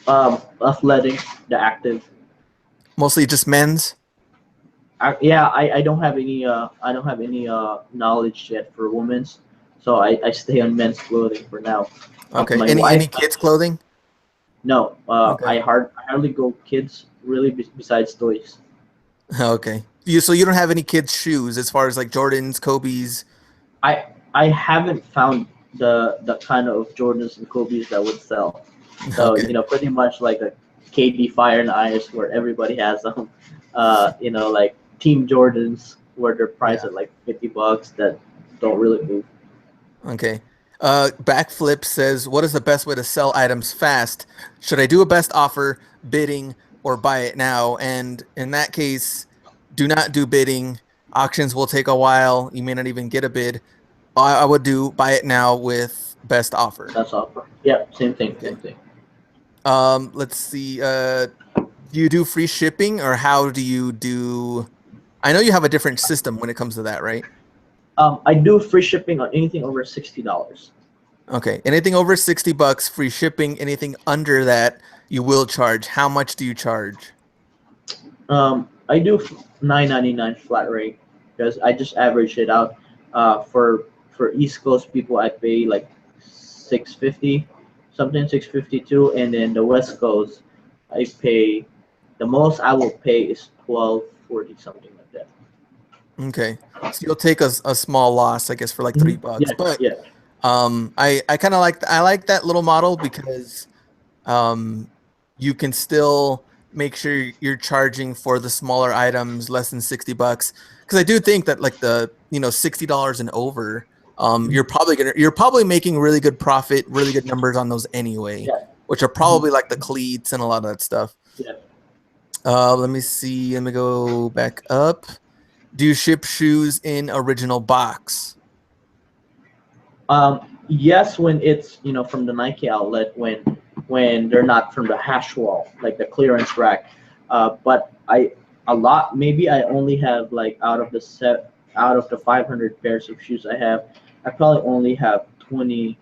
Athletic, the active. Mostly just men's? Yeah, I don't have any knowledge yet for women's, so I stay on men's clothing for now. Okay. My Any wife, kids clothing? no, Okay. I hardly go kids really besides toys. Okay. So you don't have any kids' shoes as far as like Jordans, Kobe's? I haven't found the kind of Jordans and Kobe's that would sell. So Okay. pretty much like a KD Fire and Ice where everybody has them. Like Team Jordans where they're priced Yeah. at like $50 that don't really move. Okay. Backflip says, what is the best way to sell items fast? Should I do a best offer, bidding, or buy it now? And in that case, do not do bidding. Auctions will take a while. You may not even get a bid. I would do buy it now with best offer. That's offer. Yeah, same thing, Okay. same thing. Let's see. Do you do free shipping or how do you do? I know you have a different system when it comes to that, right? I do free shipping on anything over $60. Okay. Anything over 60 bucks, free shipping. Anything under that, you will charge. How much do you charge? I do 9.99 flat rate because I just average it out. For East Coast people, I pay like 650, something 652, and then the West Coast, I pay the most I will pay is 12.40, something like that. Okay. So you'll take a small loss, I guess, for like Hmm. $3. Yeah, But yeah, I kind of I like that little model because um, you can still make sure you're charging for the smaller items less than 60 bucks. Because I do think that like the, $60 and over, you're probably making really good profit, really good numbers on those anyway, yeah, which are mhm, probably like the cleats and a lot of that stuff. yeah. Let me see. Let me go back up. Do you ship shoes in original box? Yes, when it's from the Nike outlet, when they're not from the hash wall, like the clearance rack. But a lot, maybe I only have like out of the 500 pairs of shoes I have, I probably only have 20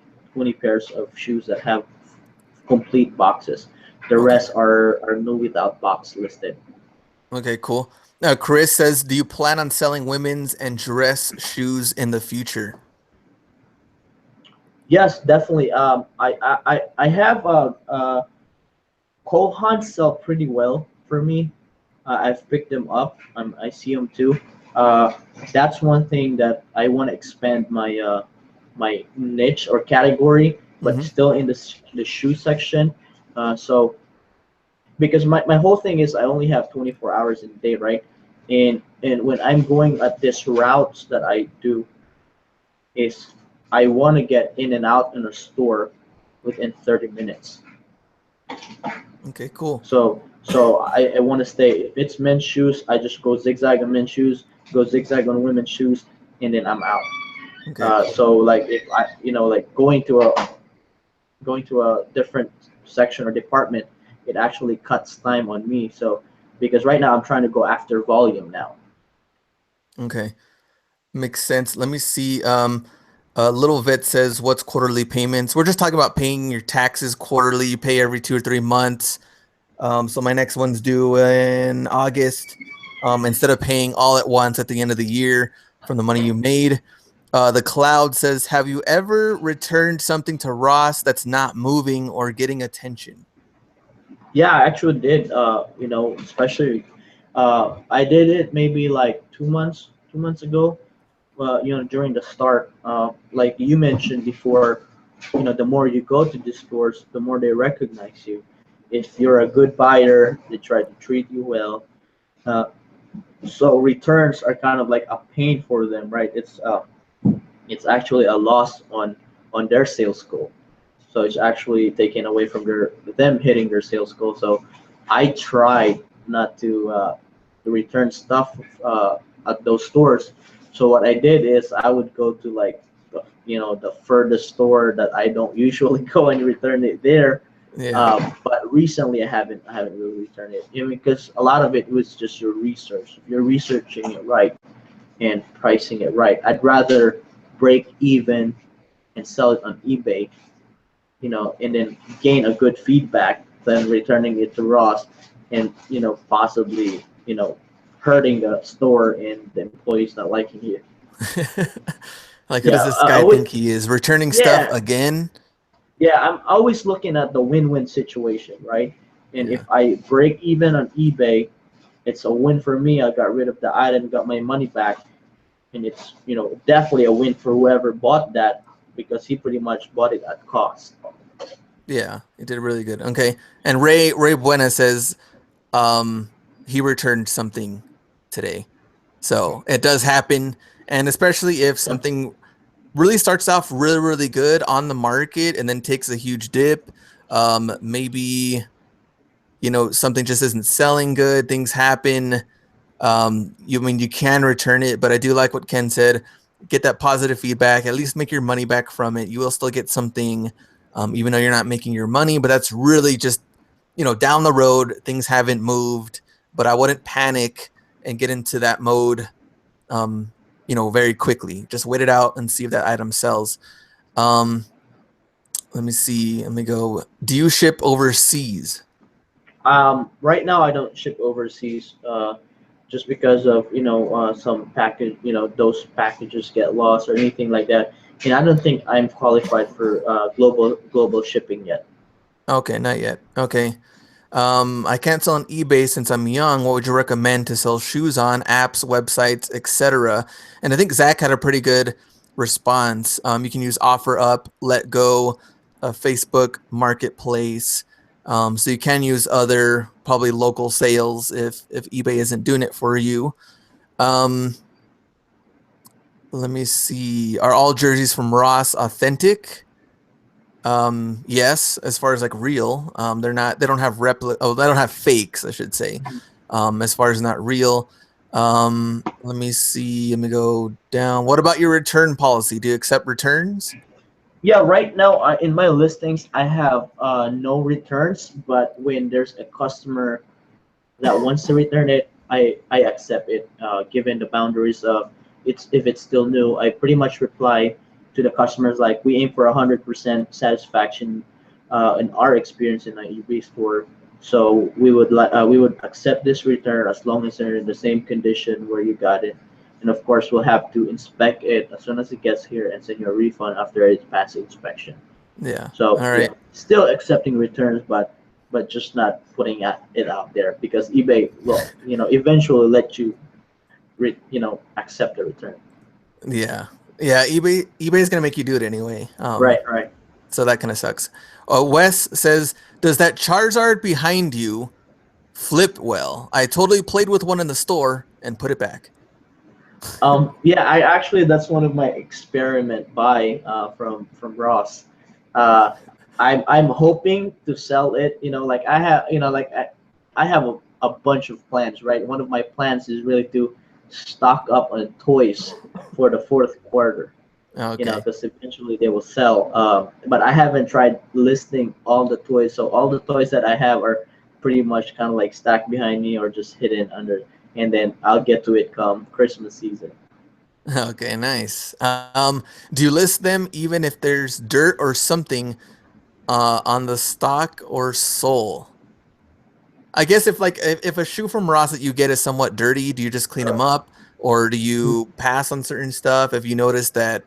pairs of shoes that have complete boxes. The Okay. rest are new without box listed. Okay, cool. Now, Chris says, do you plan on selling women's and dress shoes in the future? Yes, definitely. I have Kohan sell pretty well for me. I've picked them up. I see them too. Uh, that's one thing that I want to expand my niche or category, but Hmm. still in the shoe section. So because my whole thing is I only have 24 hours in a day, right? And when I'm going at this routes that I do is I want to get in and out in a store within 30 minutes. Okay, cool. So I want to stay. If it's men's shoes, I just go zigzag on men's shoes, go zigzag on women's shoes, and then I'm out. Okay, cool. So like if I like going to a going to a different section or department, it actually cuts time on me. So because right now I'm trying to go after volume now. Okay. Makes sense. Let me see. Little Vet says, "What's quarterly payments?" We're just talking about paying your taxes quarterly. You pay every 2 or 3 months. So my next one's due in August. Instead of paying all at once at the end of the year from the money you made. The Cloud says, "Have you ever returned something to Ross that's not moving or getting attention?" Yeah, I actually did. Especially I did it maybe like 2 months ago. During the start, like you mentioned before, the more you go to these stores, the more they recognize you. If you're a good buyer, they try to treat you well. Uh, so returns are kind of like a pain for them, right? It's actually a loss on their sales goal. So it's actually taken away from them hitting their sales goal. So I tried not to return stuff at those stores. So what I did is I would go to like the furthest store that I don't usually go and return it there. Yeah. But recently I haven't really returned it, because a lot of it was just your research. If you're researching it right and pricing it right, I'd rather break even and sell it on eBay, and then gain a good feedback than returning it to Ross and possibly hurting the store and the employees not liking it. Like, who Yeah, does this I guy always think he is? Returning stuff yeah again? yeah. I'm always looking at the win-win situation, right? And if Yeah. I break even on eBay, it's a win for me. I got rid of the item, got my money back, and it's definitely a win for whoever bought that because he pretty much bought it at cost. Yeah, he did really good. Okay. And Ray Buena says, um, he returned something today. So it does happen. And especially if Yeah. something really starts off really, really good on the market and then takes a huge dip, maybe, something just isn't selling good, things happen. You can return it, but I do like what Ken said. Get that positive feedback. At least make your money back from it. You will still get something, even though you're not making your money. But that's really just, down the road. Things haven't moved, but I wouldn't panic and get into that mode, very quickly. Just wait it out and see if that item sells. Um, Let me see. Let me go. Do you ship overseas? Right now I don't ship overseas, just because of some package, those packages get lost or anything like that, and I don't think I'm qualified for global shipping yet. Okay, not yet. Okay. I can't sell on eBay since I'm young. What would you recommend to sell shoes on, apps, websites, etc.? And I think Zach had a pretty good response. You can use OfferUp, Let Go, Facebook Marketplace. So you can use other probably local sales if eBay isn't doing it for you. Um, Let me see. Are all jerseys from Ross authentic? Yes, as far as like real, they don't have they don't have fakes, I should say. As far as not real. Let me see. Let me go down. What about your return policy? Do you accept returns? Yeah, right now in my listings I have no returns, but when there's a customer that wants to return it, I accept it, given the boundaries of if it's still new. I pretty much reply to the customers like we aim for 100% satisfaction in our experience in an eBay store. So we would accept this return as long as they're in the same condition where you got it. And of course, we'll have to inspect it as soon as it gets here and send you a refund after it's passed inspection. Yeah. So All yeah, right. still accepting returns, but just not putting it out there because eBay will eventually let you accept the return. Yeah. Yeah. eBay is gonna make you do it anyway. Right, right. So that kind of sucks. Wes says, "Does that Charizard behind you flip well? I totally played with one in the store and put it back." Yeah, I actually that's one of my experiment buy from Ross. Uh, I'm hoping to sell it. Like I have I have a bunch of plans. Right, one of my plans is really to stock up on toys for the fourth quarter. Okay. because eventually they will sell. But I haven't tried listing all the toys, so all the toys that I have are pretty much kind of like stacked behind me or just hidden under, and then I'll get to it come Christmas season. Okay, nice. Do you list them even if there's dirt or something on the stock or sole? I guess if a shoe from Ross that you get is somewhat dirty, do you just clean them up, or do you pass on certain stuff if you notice that,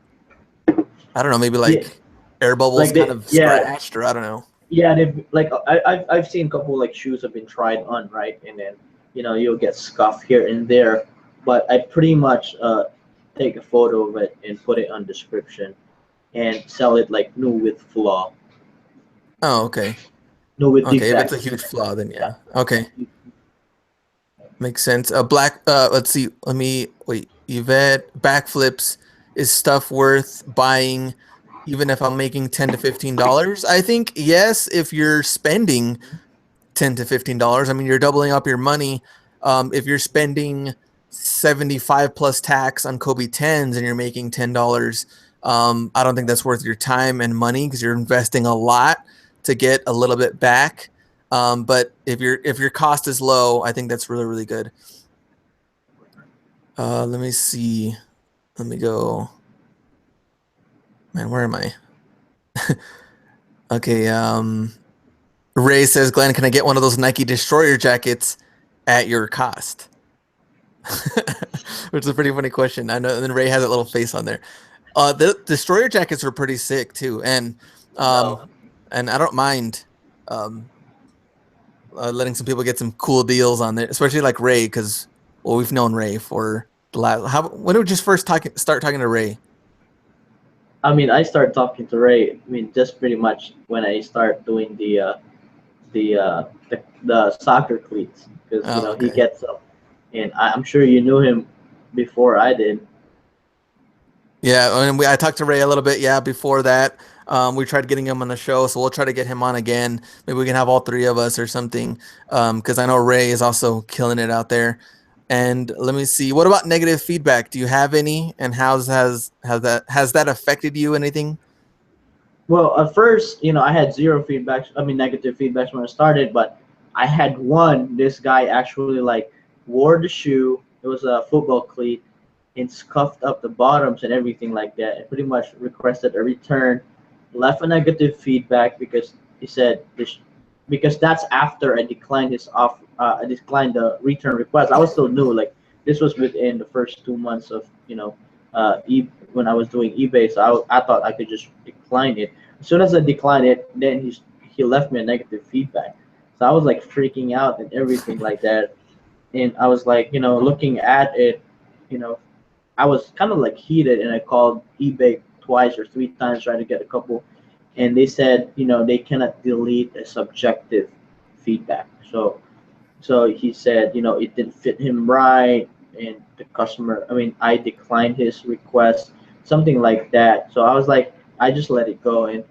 I don't know, maybe Yeah, like air bubbles like kind they, of yeah, scratched, or I don't know. yeah, they've like I've seen a couple like shoes have been tried on, right, and then you'll get scuff here and there, but I pretty much take a photo of it and put it on description and sell it like new with flaw, Oh, okay. new with Okay, if it's a defect. huge flaw, then Yeah. yeah. Okay, makes sense. Black. Let's see. Let me wait. Yvette, backflips is stuff worth buying, even if I'm making $10 to $15. I think yes, if you're spending $10 to $15. I mean, you're doubling up your money. If you're spending 75 plus tax on Kobe 10s and you're making $10, I don't think that's worth your time and money because you're investing a lot to get a little bit back. But if your cost is low, I think that's really, really good. Let me see. Let me go. Man, where am I? Okay. Ray says, Glenn, can I get one of those Nike Destroyer jackets at your cost? Which is a pretty funny question. I know. And then Ray has that little face on there. The destroyer jackets were pretty sick too, um, No. and I don't mind um letting some people get some cool deals on there, especially like Ray, because well, we've known Ray for the last. How when did we just first start talking to Ray? I mean, I start talking to Ray. I mean, just pretty much when I start doing the soccer cleats because Oh, he okay. gets them, and I'm sure you knew him before I did. Yeah, and I talked to Ray a little bit. Yeah, before that, we tried getting him on the show, so we'll try to get him on again. Maybe we can have all three of us or something. Because I know Ray is also killing it out there. And let me see, what about negative feedback? Do you have any? And has that affected you? Anything? Well, at first, I had zero feedbacks. I mean, negative feedbacks when I started, but I had one. This guy actually like wore the shoe. It was a football cleat and scuffed up the bottoms and everything like that. And pretty much requested a return. Left a negative feedback because he said this because that's after I declined his off. I declined the return request. I was still new. Like this was within the first 2 months of when I was doing eBay. So I thought I could just decline it. As soon as I declined it, then he left me a negative feedback. So I was like freaking out and everything like that. And I was like, looking at it, you know, I was kind of like heated, and I called eBay twice or three times trying to get a couple, and they said, they cannot delete a subjective feedback. So he said, it didn't fit him right, and the customer, I mean, I declined his request, something like that. So I was like, I just let it go, and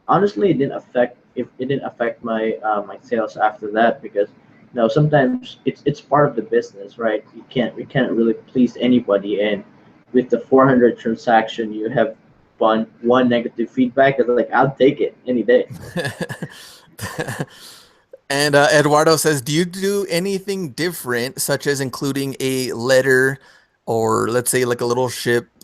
honestly, it didn't affect my sales after that because sometimes it's part of the business, right? We can't really please anybody, and with the 400 transaction, you have one negative feedback. It's like I'll take it any day. And Eduardo says, do you do anything different, such as including a letter or let's say like a little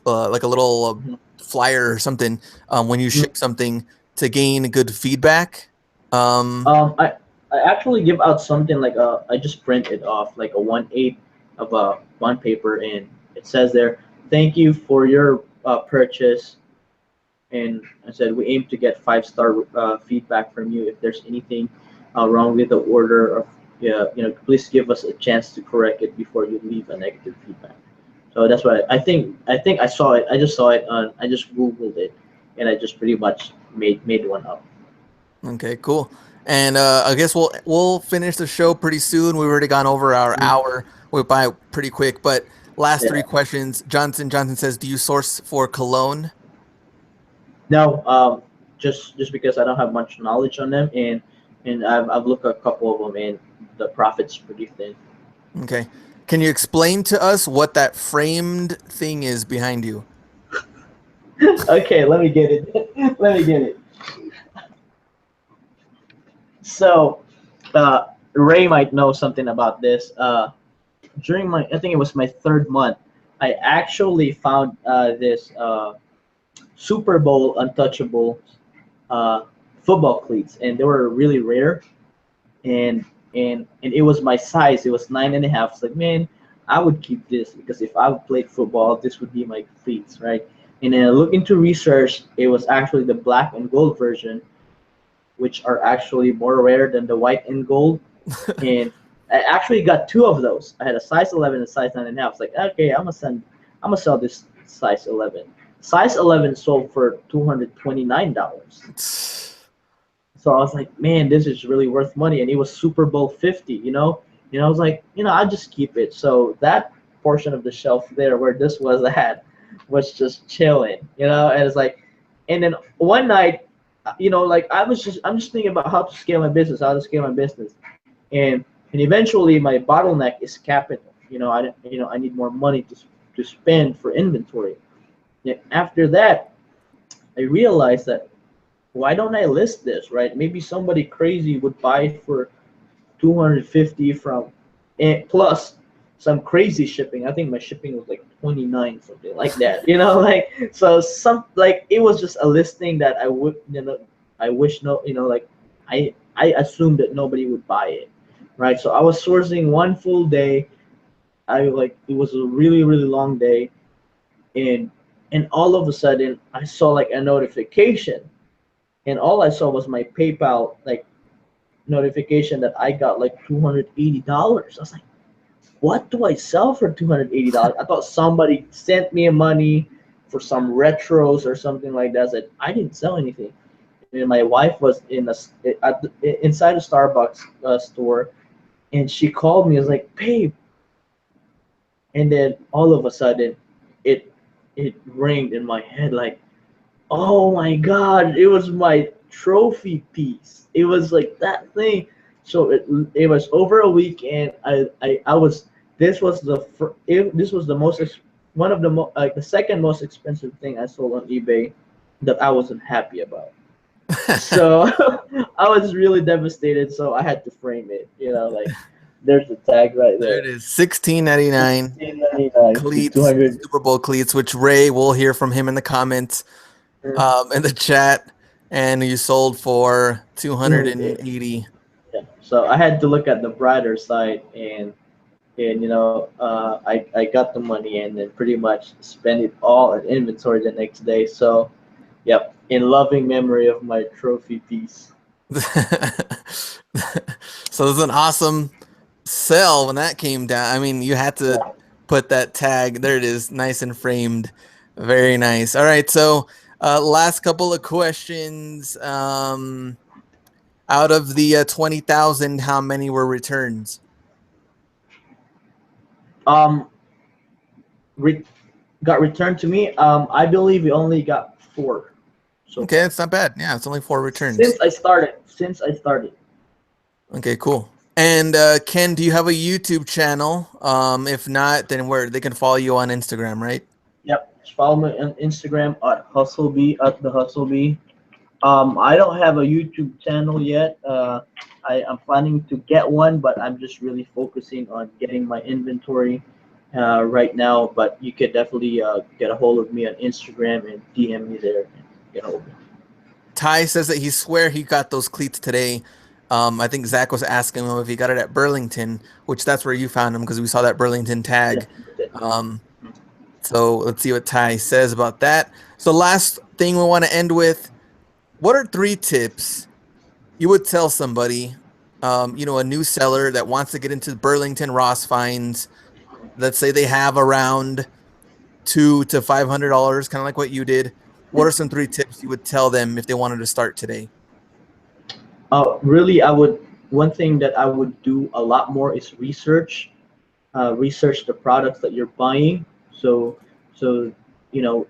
like a little Mhm. flyer or something when you Mhm. ship something to gain good feedback? Um, I actually give out something like I just print it off like a 1/8 of a bond paper, and it says there, "Thank you for your purchase." And I said, "We aim to get 5-star feedback from you. If there's anything wrong with the order, or yeah, please give us a chance to correct it before you leave a negative feedback." So that's why I think I saw it. I just saw it on. I just googled it, and I just pretty much made one up. okay, cool. And I guess we'll finish the show pretty soon. We've already gone over our Mm. hour. Went by pretty quick, but last three Yeah. questions. Johnson says, do you source for cologne? No, just because I don't have much knowledge on them, and I've looked at a couple of them, and the profit's pretty thin. Okay. Can you explain to us what that framed thing is behind you? Okay, let me get it. Let me get it. So, Ray might know something about this. During my, I think it was my third month, I actually found this Super Bowl untouchable uh, football cleats, and they were really rare. And and it was my size. It was 9.5. It's like, man, I would keep this because if I played football, this would be my cleats, right? And then I looked into research. It was actually the black and gold version, which are actually more rare than the white and gold. And I actually got two of those. I had a size 11 and a size 9.5. It's like, okay, I'm gonna sell this size 11. Size 11 sold for $229. So I was like, man, this is really worth money, and it was Super Bowl 50. I was like, I'll just keep it. So that portion of the shelf there, where this was at, was just chilling. And it's like, and then one night, like I'm just thinking about how to scale my business, and eventually my bottleneck is capital. I need more money to spend for inventory. And after that, I realized that why don't I list this, right? Maybe somebody crazy would buy it for 250 from, and plus some crazy shipping. I think my shipping was like 29, something like that. Like, so some, like, it was just a listing that I would, I wish, no, like, I assumed that nobody would buy it, right? So I was sourcing one full day. It was a really, really long day, and all of a sudden I saw like a notification, and all I saw was my PayPal like notification that I got like $280. I was like, what do I sell for $280? I thought somebody sent me money for some retros or something like that. I said, I didn't sell anything. And my wife was inside a Starbucks store, and she called me. I was like, babe. And then all of a sudden, it rang in my head like, oh my God, it was my trophy piece. It was like that thing. So it was over a week, and I was, this was this was the most one of the like the second most expensive thing I sold on eBay that I wasn't happy about. So I was really devastated. So I had to frame it. Like, there's the tag right There there. it is, 16.99 $16.99 to cleats, 200. Super Bowl cleats, which Ray will hear from him in the comments, in the chat, and you sold for 200. 280. Yeah. So I had to look at the brighter side, and I got the money and then pretty much spent it all in inventory the next day. So, yep, in loving memory of my trophy piece. So it was an awesome sell when that came down. I mean, you had to Yeah. put that tag. There it is, nice and framed. Very nice. All right, so last couple of questions. Out of the 20,000, how many were returns? Um, re- got returned to me. I believe we only got 4 so Okay, far it's not bad. Yeah, it's only 4 returns. since I started. Okay, cool. And Ken, do you have a YouTube channel? If not, then where they can follow you on Instagram, right? Yep. Just follow me on Instagram at hustlebee at the hustlebee. I don't have a YouTube channel yet. I'm planning to get one, but I'm just really focusing on getting my inventory right now. But you could definitely get a hold of me on Instagram and DM me there and get hold of me. Ty says that he swear he got those cleats today. I think Zach was asking him if he got it at Burlington, which that's where you found him because we saw that Burlington Yeah, tag. that's it. Um, so let's see what Ty says about that. So last thing we want to end with, what are 3 tips you would tell somebody, a new seller that wants to get into Burlington Ross finds? Let's say they have around $200 to $500, kind of like what you did. What are some 3 tips you would tell them if they wanted to start today? Really, one thing that I would do a lot more is research. Research the products that you're buying. So you know,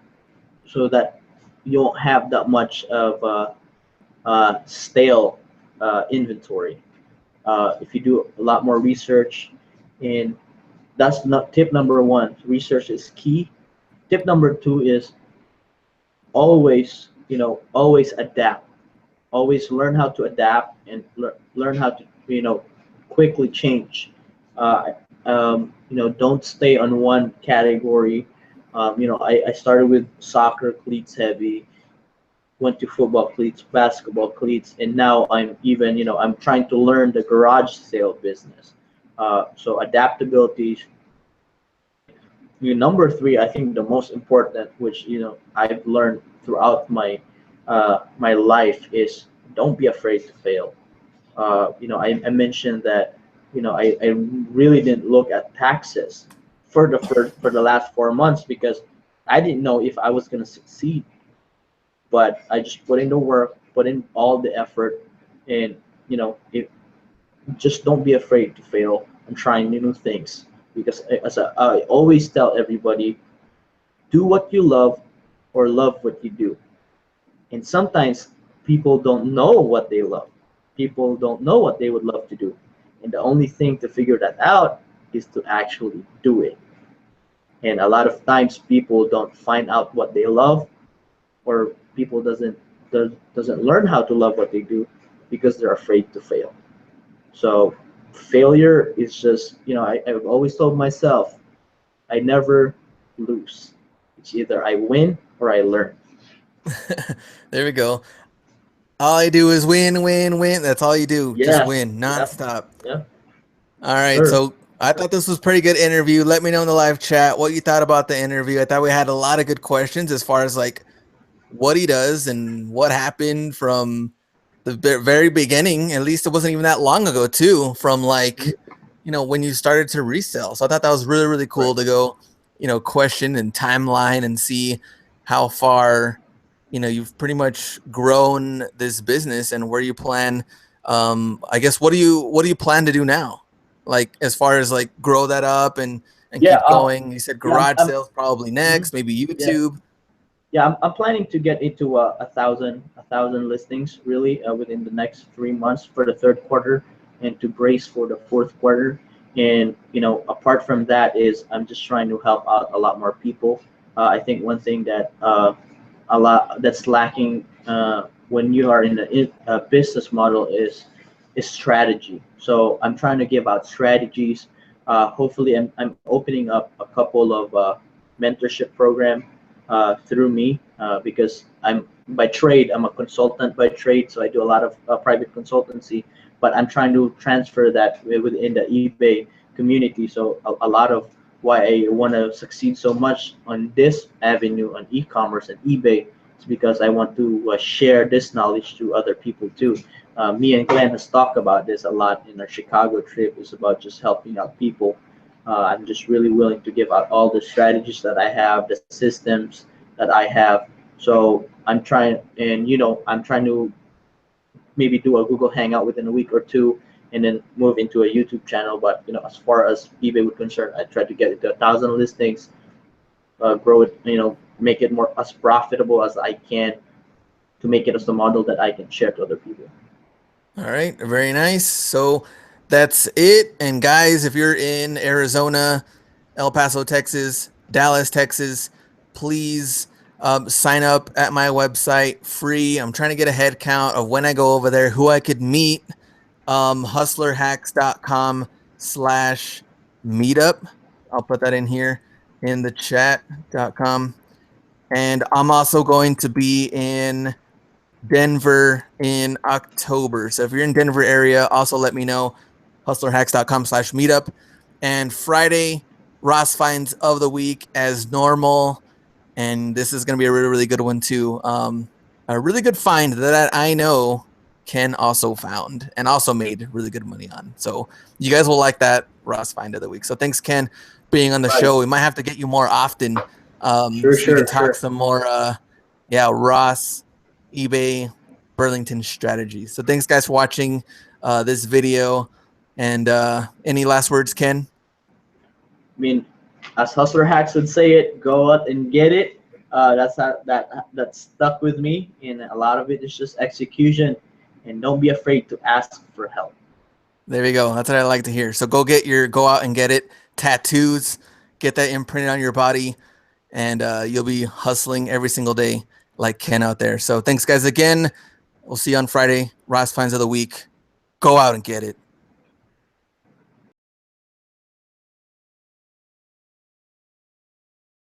so that you don't have that much of stale inventory. If you do a lot more research, and that's not tip number 1. Research is key. Tip number 2 is always, always adapt. Always learn how to adapt and learn how to, quickly change. Uh, don't stay on one category. I started with soccer cleats heavy, went to football cleats, basketball cleats, and now I'm even, I'm trying to learn the garage sale business. So adaptability. And number three, I think the most important, which I've learned throughout my life, is don't be afraid to fail. I mentioned that I really didn't look at taxes for the last 4 months because I didn't know if I was going to succeed. But I just put in the work, put in all the effort, and it, just don't be afraid to fail and try new things. Because I always tell everybody, do what you love or love what you do. And sometimes people don't know what they love. People don't know what they would love to do. And the only thing to figure that out is to actually do it. And a lot of times people don't find out what they love, or people doesn't learn how to love what they do because they're afraid to fail. So failure is just, I've always told myself, I never lose. It's either I win or I learn. There we go. All I do is win, win, win. That's all you do. Just Yes. win Yep. nonstop. Yep. All Yes, right. sir. So I thought this was pretty good interview. Let me know in the live chat what you thought about the interview. I thought we had a lot of good questions as far as like what he does and what happened from the very beginning. At least it wasn't even that long ago, too, from like, when you started to resell. So I thought that was really, really Right. cool to go, question and timeline and see how far, you've pretty much grown this business and where you plan. I guess what do you plan to do now? Like as far as like grow that up and Yeah. keep going. You said Yeah. garage sales probably Mhm. next, maybe Yeah. YouTube. Yeah. I'm planning to get into a thousand listings really within the next 3 months for the third quarter, and to brace for the fourth quarter. And apart from that, is I'm just trying to help out a lot more people. I think one thing that a lot that's lacking when you are in a business model is strategy. So I'm trying to give out strategies. Hopefully, I'm opening up a couple of mentorship program through me because I'm by trade, I'm a consultant by trade, so I do a lot of private consultancy. But I'm trying to transfer that within the eBay community. So a lot of why I want to succeed so much on this avenue on e-commerce and eBay is because I want to share this knowledge to other people too. Me and Glenn has talked about this a lot in our Chicago trip. It's about just helping out people. I'm just really willing to give out all the strategies that I have, the systems that I have. So I'm trying, and I'm trying to maybe do a Google Hangout within a week or two, and then move into a YouTube channel. But as far as eBay would concern, I try to get it to 1,000 listings, grow it, make it more as profitable as I can to make it as a model that I can share to other people. All right, very nice. So that's it. And guys, if you're in Arizona, El Paso, Texas, Dallas, Texas, please sign up at my website free. I'm trying to get a head count of when I go over there, who I could meet. Hustlerhacks.com/meetup. I'll put that in here in the chat.com. And I'm also going to be in Denver in October. So if you're in Denver area, also let me know. Hustlerhacks.com/meetup. And Friday, Ross finds of the week as normal. And this is going to be a really, really good one too. A really good find that I know Ken also found and also made really good money on. So you guys will like that Ross find of the week. So thanks, Ken, being on the Right. show. We might have to get you more often, Sure, so we can sure, talk sure. some more. Yeah, Ross, eBay, Burlington strategies. So thanks, guys, for watching this video. And any last words, Ken? I mean, as Hustler Hacks would say it, go out and get it. That stuck with me, and a lot of it is just execution, and don't be afraid to ask for help. There we go. That's what I like to hear. So go out and get it. Tattoos, get that imprinted on your body, and you'll be hustling every single day like Ken out there. So thanks, guys, again. We'll see you on Friday. Ross Finds of the Week. Go out and get it.